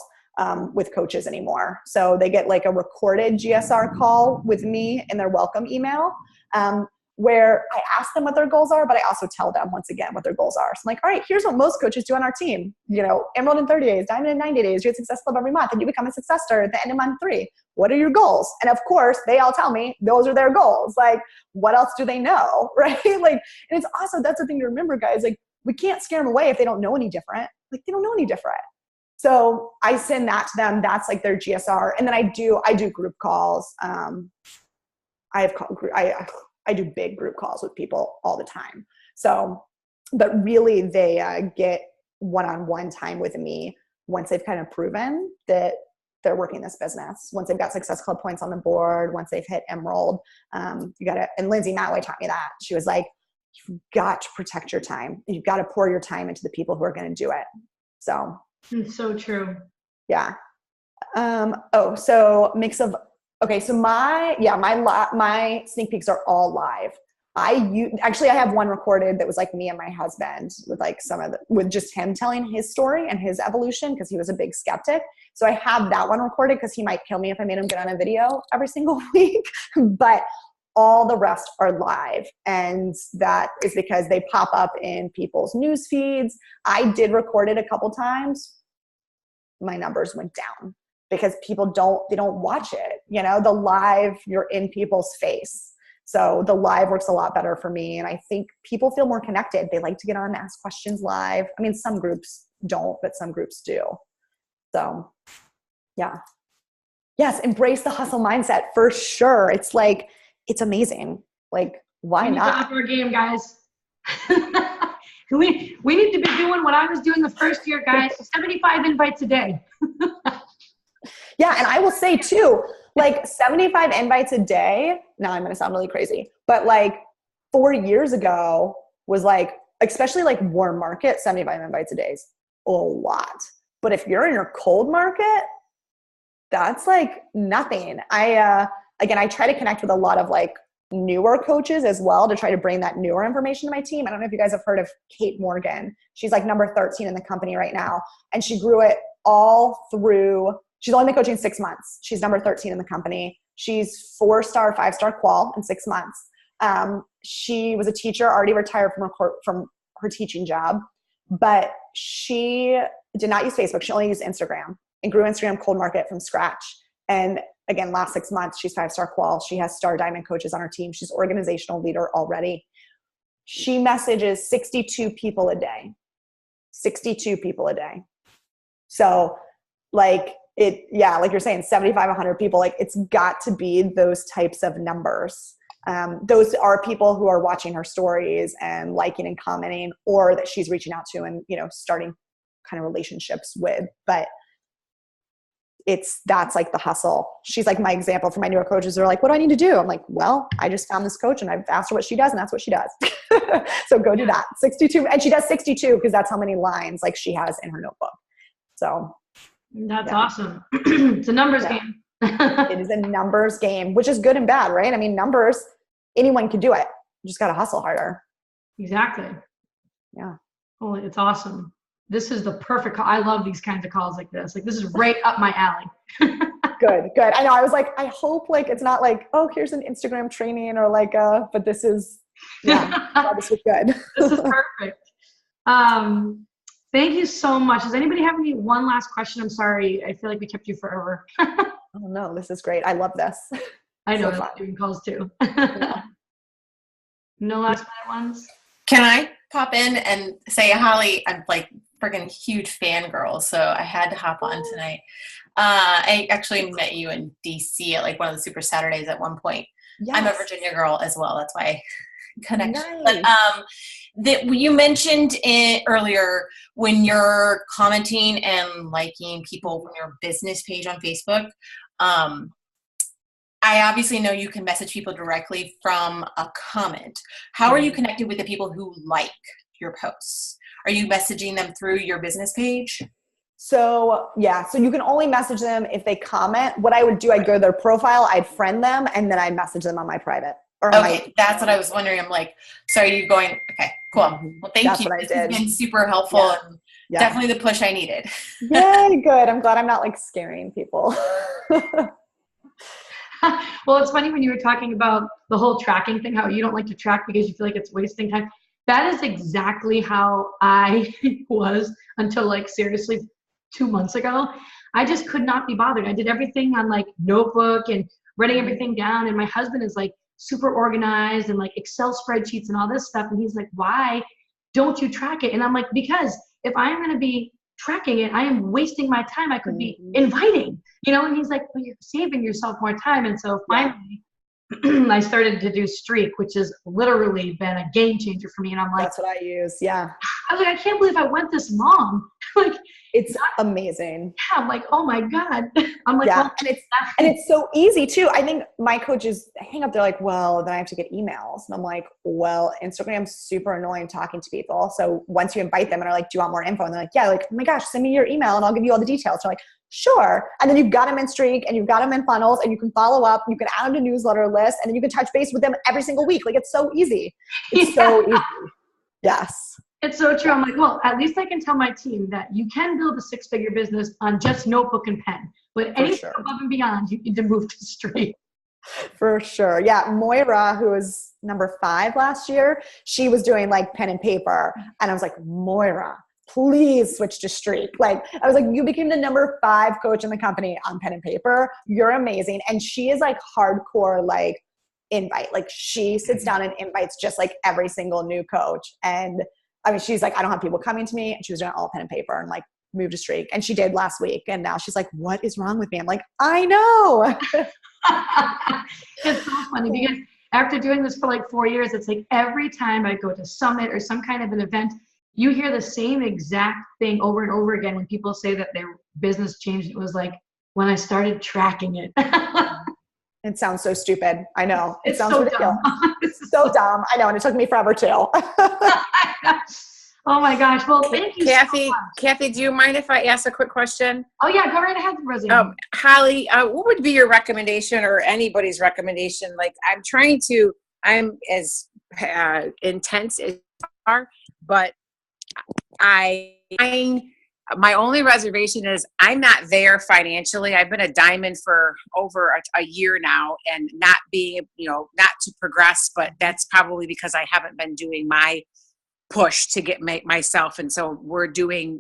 with coaches anymore. So they get like a recorded GSR call with me in their welcome email where I ask them what their goals are, but I also tell them once again what their goals are. So I'm like, all right, here's what most coaches do on our team. Emerald in 30 days, Diamond in 90 days, you get Success Club every month, and you become a success star at the end of month 3. What are your goals? And of course, they all tell me those are their goals. Like, what else do they know, right? Like, and it's also, that's the thing to remember, guys. Like, we can't scare them away if they don't know any different. Like, they don't know any different. So I send that to them. That's like their GSR. And then I do group calls. I do big group calls with people all the time. So, but really they get one-on-one time with me once they've kind of proven that they're working this business. Once they've got Success Club points on the board, once they've hit Emerald, you got to, and Lindsay Matway taught me that. She was like, you've got to protect your time. You've got to pour your time into the people who are going to do it. So it's so true. Yeah. So mix of, okay. So my sneak peeks are all live. Actually I have one recorded that was like me and my husband with like with just him telling his story and his evolution, because he was a big skeptic. So I have that one recorded because he might kill me if I made him get on a video every single week, but all the rest are live. And that is because they pop up in people's news feeds. I did record it a couple times. My numbers went down because people don't watch it. You know, the live, you're in people's face. So the live works a lot better for me. And I think people feel more connected. They like to get on and ask questions live. I mean, some groups don't, but some groups do. So yeah. Yes. Embrace the hustle mindset for sure. It's like, it's amazing. Like, why not? Our game, guys. We need to be doing what I was doing the first year, guys. 75 invites a day. Yeah. And I will say too, like 75 invites a day. Now I'm going to sound really crazy, but like 4 years ago was like, especially like warm market, 75 invites a day is a lot. But if you're in your cold market, that's like nothing. I try to connect with a lot of like newer coaches as well to try to bring that newer information to my team. I don't know if you guys have heard of Kate Morgan. She's like number 13 in the company right now. And she grew it all through. She's only been coaching 6 months. She's number 13 in the company. She's 4-star, 5-star qual in 6 months. She was a teacher, already retired from her teaching job, but she did not use Facebook. She only used Instagram and grew Instagram cold market from scratch. And again, last 6 months, she's 5-star qual. She has star diamond coaches on her team. She's organizational leader already. She messages 62 people a day. 62 people a day. So like like you're saying, 75, 100 people, like it's got to be those types of numbers. Those are people who are watching her stories and liking and commenting, or that she's reaching out to and, starting kind of relationships with. But that's like the hustle. She's like my example for my newer coaches. They're like, what do I need to do? I'm like, well, I just found this coach and I've asked her what she does, and that's what she does. So go do that. 62. And she does 62 because that's how many lines like she has in her notebook. So that's awesome. It's a numbers game. It is a numbers game, which is good and bad, right? I mean, numbers, anyone can do it. You just got to hustle harder. Exactly. Yeah. Oh, it's awesome. This is the perfect call. I love these kinds of calls like this. Like, this is right up my alley. Good. I know. I was like, I hope like it's not like, oh, here's an Instagram training or like, but this is, this was good. This is perfect. Thank you so much. Does anybody have one last question? I'm sorry. I feel like we kept you forever. Oh no, this is great. I love this. I know. I love doing calls too. Yeah. No last minute ones? Can I pop in and say, Holly, I'm like freaking huge fangirl, so I had to hop on tonight. I actually met you in DC at like one of the Super Saturdays at one point. Yes. I'm a Virginia girl as well. That's why I connect. Nice. But that you mentioned earlier when you're commenting and liking people on your business page on Facebook. I obviously know you can message people directly from a comment. How are you connected with the people who like your posts? Are you messaging them through your business page? So you can only message them if they comment. What I would do, I'd go to their profile, I'd friend them, and then I'd message them on my private. That's what I was wondering. I'm like, so are you going, okay, cool. Well, thank you. This has been super helpful and definitely the push I needed. Yay, good. I'm glad I'm not like scaring people. Well, it's funny when you were talking about the whole tracking thing, how you don't like to track because you feel like it's wasting time. That is exactly how I was until like seriously 2 months ago. I just could not be bothered. I did everything on like notebook and writing everything down. And my husband is like super organized and like Excel spreadsheets and all this stuff. And he's like, why don't you track it? And I'm like, because if I'm going to be tracking it, I am wasting my time. I could be inviting, and he's like, well, you're saving yourself more time. And so finally I started to do Streak, which has literally been a game changer for me. And I'm like, that's what I use. Yeah. I was like, I can't believe I went this long. Like, It's amazing. Yeah, I'm like, oh my God. I'm like, Yeah. well, And it's so easy too. I think my coaches hang up. They're like, well, then I have to get emails. And I'm like, well, Instagram's super annoying talking to people. So once you invite them and are like, do you want more info? And they're like, yeah, like, oh my gosh, send me your email and I'll give you all the details. So I'm like, sure. And then you've got them in Streak and you've got them in funnels and you can follow up. You can add them to newsletter list and then you can touch base with them every single week. Like it's so easy. It's so easy. Yes. It's so true. I'm like, well, at least I can tell my team that you can build a 6-figure business on just notebook and pen, but anything above and beyond, you need to move to Streak. For sure. Yeah. Moira, who was number 5 last year, she was doing like pen and paper. And I was like, Moira, please switch to Streak. Like, I was like, you became the number 5 coach in the company on pen and paper. You're amazing. And she is like hardcore, like invite. Like she sits down and invites just like every single new coach. And I mean, she's like, I don't have people coming to me. And she was doing all pen and paper and like moved to Streak. And she did last week. And now she's like, what is wrong with me? I'm like, I know. It's so funny because after doing this for like 4 years, it's like every time I go to summit or some kind of an event, you hear the same exact thing over and over again when people say that their business changed. It was like when I started tracking it. It sounds so stupid. I know. It sounds so ridiculous. dumb. It's so dumb. I know. And it took me forever too. Oh my gosh. Well, thank you Kathy, so much. Kathy, do you mind if I ask a quick question? Oh yeah, go right ahead, Roseanne. Holly, what would be your recommendation or anybody's recommendation? Like I'm as intense as you are, but my only reservation is I'm not there financially. I've been a diamond for over a year now and not being, not to progress, but that's probably because I haven't been doing my push to get myself. And so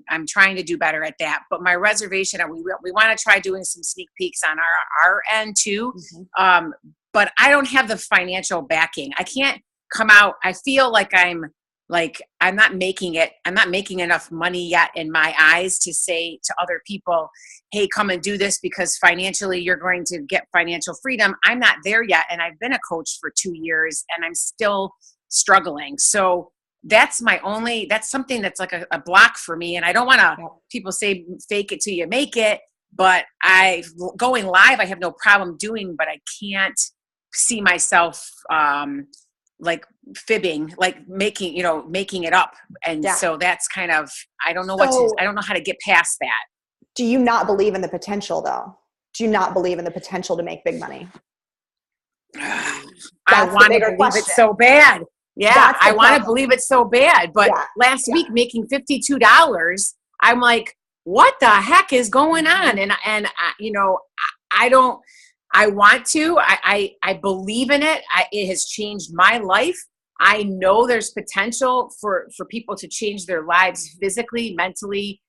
I'm trying to do better at that. But my reservation, we want to try doing some sneak peeks on our end too. Mm-hmm. But I don't have the financial backing. I can't come out. I feel like I'm not making it. I'm not making enough money yet in my eyes to say to other people, hey, come and do this because financially you're going to get financial freedom. I'm not there yet. And I've been a coach for 2 years and I'm still struggling. So that's something that's like a block for me. And I don't want to, people say fake it till you make it, but going live, I have no problem doing, but I can't see myself, like fibbing, like making it up. And so that's kind of, I don't know how to get past that. Do you not believe in the potential though? Do you not believe in the potential to make big money? I want to believe it so bad. Yeah, I want to believe it so bad. But last week making $52, I'm like, what the heck is going on? And I don't, I want to, I believe in it. It has changed my life. I know there's potential for people to change their lives physically, mentally,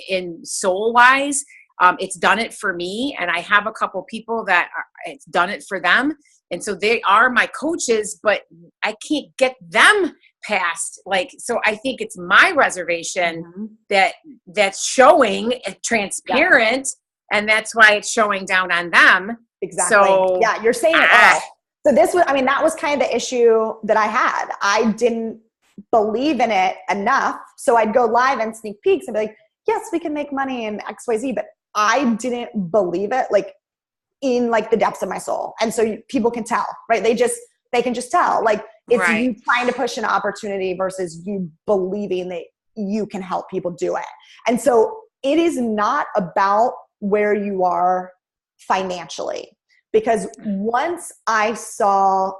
in soul wise. It's done it for me. And I have a couple people that it's done it for them. And so they are my coaches, but I can't get them past so I think it's my reservation that's showing transparent and that's why it's showing down on them. Exactly. So you're saying it all. So that was kind of the issue that I had. I didn't believe in it enough. So I'd go live and sneak peeks and be like, yes, we can make money in XYZ, but I didn't believe it in the depths of my soul. And so people can tell, right? They can just tell it's you trying to push an opportunity versus you believing that you can help people do it. And so it is not about where you are financially, because once I saw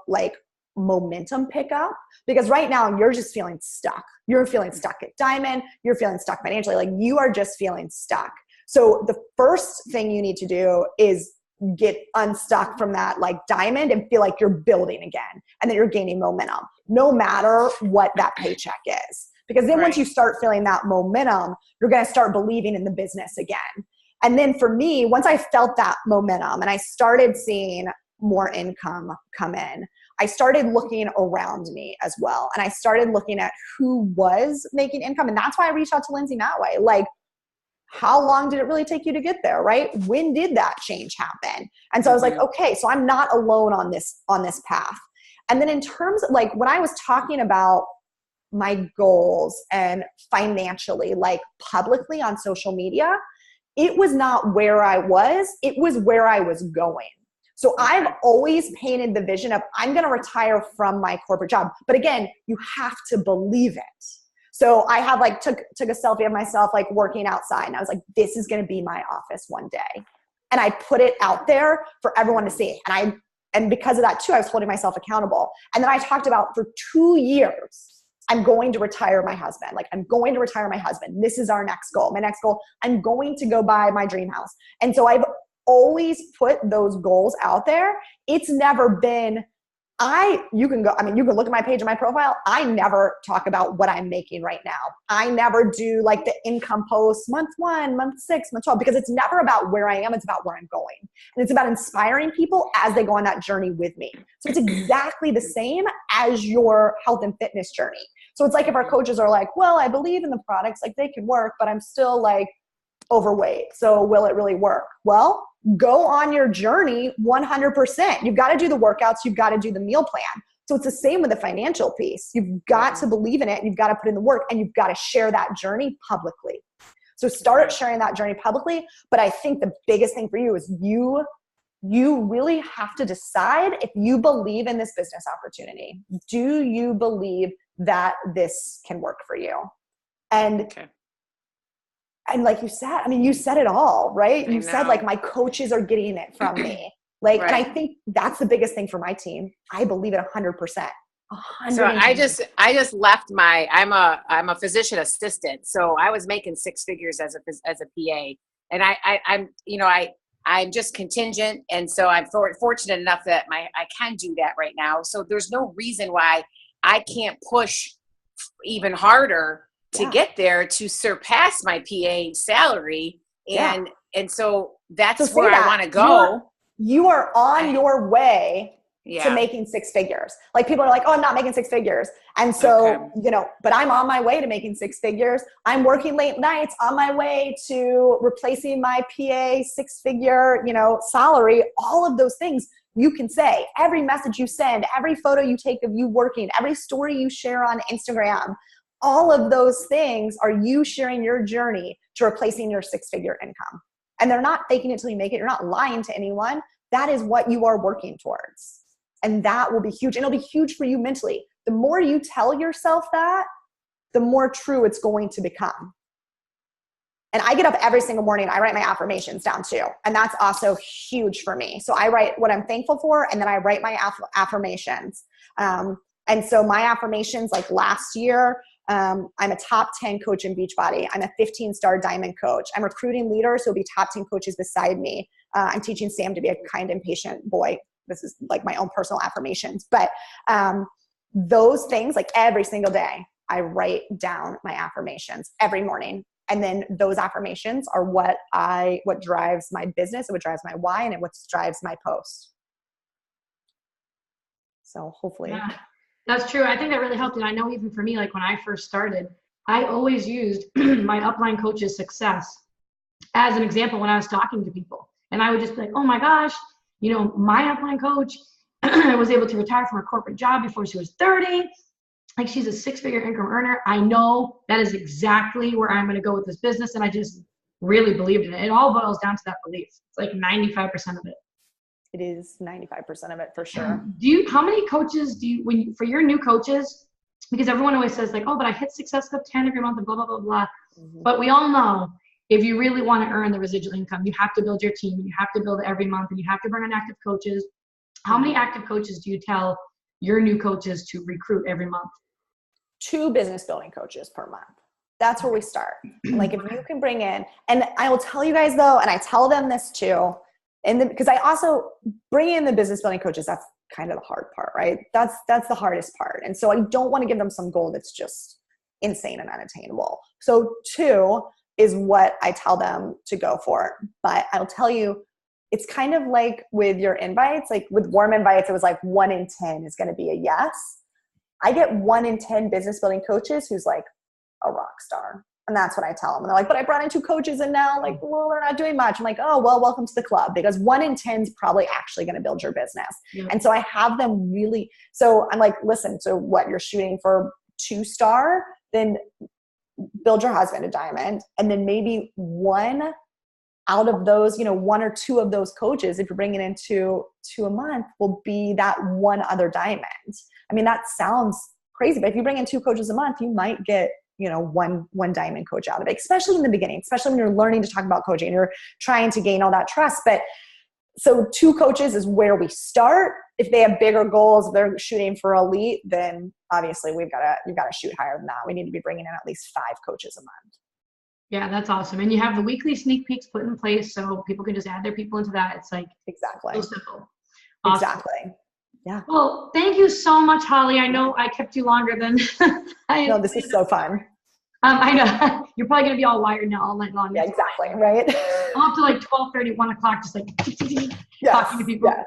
momentum pick up, because right now you're just feeling stuck. You're feeling stuck at Diamond. You're feeling stuck financially. You are just feeling stuck. So the first thing you need to do is get unstuck from that Diamond and feel like you're building again and that you're gaining momentum no matter what that paycheck is. Because then once you start feeling that momentum, you're going to start believing in the business again. And then for me, once I felt that momentum and I started seeing more income come in, I started looking around me as well. And I started looking at who was making income. And that's why I reached out to Lindsay that way. How long did it really take you to get there, right? When did that change happen? And so I was like, okay, so I'm not alone on this path. And then in terms of when I was talking about my goals and financially, like publicly on social media, it was not where I was, it was where I was going. So I've always painted the vision of I'm going to retire from my corporate job. But again, you have to believe it. So I have like took a selfie of myself like working outside, and I was like, this is going to be my office one day. And I put it out there for everyone to see. And because of that too, I was holding myself accountable. And then I talked about for 2 years, I'm going to retire my husband. Like, I'm going to retire my husband. This is our next goal. My next goal, I'm going to go buy my dream house. And so I've always put those goals out there. It's never been, you can look at my page and my profile. I never talk about what I'm making right now. I never do like the income posts month 1, month 6, month 12, because it's never about where I am. It's about where I'm going. And it's about inspiring people as they go on that journey with me. So it's exactly the same as your health and fitness journey. So it's like if our coaches are like, well, I believe in the products, like they can work, but I'm still like overweight. So will it really work? Well, go on your journey 100%. You've got to do the workouts. You've got to do the meal plan. So it's the same with the financial piece. You've got to believe in it. And you've got to put in the work, and you've got to share that journey publicly. So start sharing that journey publicly. But I think the biggest thing for you is you really have to decide if you believe in this business opportunity. Do you believe that this can work for you? And like you said, I mean, you said it all, right? You said like, my coaches are getting it from me. Like, and I think that's the biggest thing for my team. I believe it 100%. So I just left I'm a physician assistant. So I was making 6 figures as a PA, and I'm just contingent. And so I'm fortunate enough that I can do that right now. So there's no reason why I can't push even harder to get there, to surpass my PA salary. And so that's where I want to go. You are on your way to making 6 figures. Like, people are like, oh, I'm not making 6 figures. And so, but I'm on my way to making 6 figures. I'm working late nights on my way to replacing my PA 6-figure, salary. All of those things you can say. Every message you send, every photo you take of you working, every story you share on Instagram, all of those things are you sharing your journey to replacing your 6-figure income. And they're not faking it till you make it. You're not lying to anyone. That is what you are working towards. And that will be huge. And it'll be huge for you mentally. The more you tell yourself that, the more true it's going to become. And I get up every single morning. I write my affirmations down too. And that's also huge for me. So I write what I'm thankful for, and then I write my affirmations. And so my affirmations, like last year, I'm a top 10 coach in Beachbody. I'm a 15-star diamond coach. I'm recruiting leaders who will be top 10 coaches beside me. I'm teaching Sam to be a kind and patient boy. This is like my own personal affirmations. But those things, like every single day, I write down my affirmations every morning. And then those affirmations are what drives my business, what drives my why, and what drives my post. So hopefully. Yeah, that's true. I think that really helped. And I know even for me, like when I first started, I always used my upline coach's success as an example when I was talking to people. And I would just be like, oh my gosh, my upline coach was able to retire from her corporate job before she was 30. Like, she's a 6-figure income earner. I know that is exactly where I'm going to go with this business. And I just really believed in it. It all boils down to that belief. It's like 95% of it. It is 95% of it for sure. How many coaches for your new coaches, because everyone always says like, oh, but I hit success club 10 every month and blah, blah, blah, blah. Mm-hmm. But we all know if you really want to earn the residual income, you have to build your team, and you have to build it every month, and you have to bring on active coaches. How many active coaches do you tell your new coaches to recruit every month? 2 business building coaches per month. That's where we start. Like, if you can bring in, and I will tell you guys though, and I tell them this too, because I also bring in the business building coaches. That's kind of the hard part, right? That's the hardest part. And so I don't want to give them some goal that's just insane and unattainable. So 2 is what I tell them to go for. But I'll tell you, it's kind of like with your invites, like with warm invites, it was like 1 in 10 is going to be a yes. I get 1 in 10 business building coaches who's like a rock star. And that's what I tell them. And they're like, but I brought in 2 coaches and now like, well, they're not doing much. I'm like, oh, well, welcome to the club, because 1 in 10 is probably actually going to build your business. Yeah. And so I have them really, so I'm like, listen, so what, you're shooting for 2-star, then build your husband a diamond. And then maybe one out of those, 1 or 2 of those coaches, if you're bringing in two a month, will be that one other diamond. I mean, that sounds crazy, but if you bring in 2 coaches a month, you might get, one diamond coach out of it, especially in the beginning, especially when you're learning to talk about coaching and you're trying to gain all that trust. But so 2 coaches is where we start. If they have bigger goals, if they're shooting for elite, you've got to shoot higher than that. We need to be bringing in at least 5 coaches a month. Yeah, that's awesome. And you have the weekly sneak peeks put in place so people can just add their people into that. It's like exactly so simple. Awesome. Exactly. Yeah. Well, thank you so much, Holly. I know I kept you longer than No, this is so fun. I know. You're probably going to be all wired now all night long. Yeah, exactly. Right. I'm up to like 12:30, 1 o'clock, just like talking to people. Yes.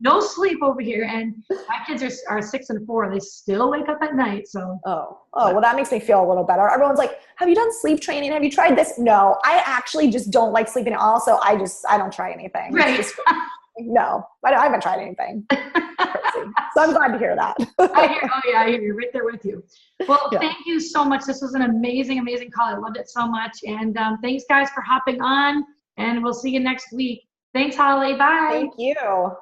No sleep over here. And my kids are 6 and 4. They still wake up at night. So. Oh, well, that makes me feel a little better. Everyone's like, have you done sleep training? Have you tried this? No, I actually just don't like sleeping at all. So I don't try anything. Right. No, I haven't tried anything. So I'm glad to hear that. I hear you right there with you. Well, Thank you so much. This was an amazing, amazing call. I loved it so much. And thanks, guys, for hopping on. And we'll see you next week. Thanks, Holly. Bye. Thank you.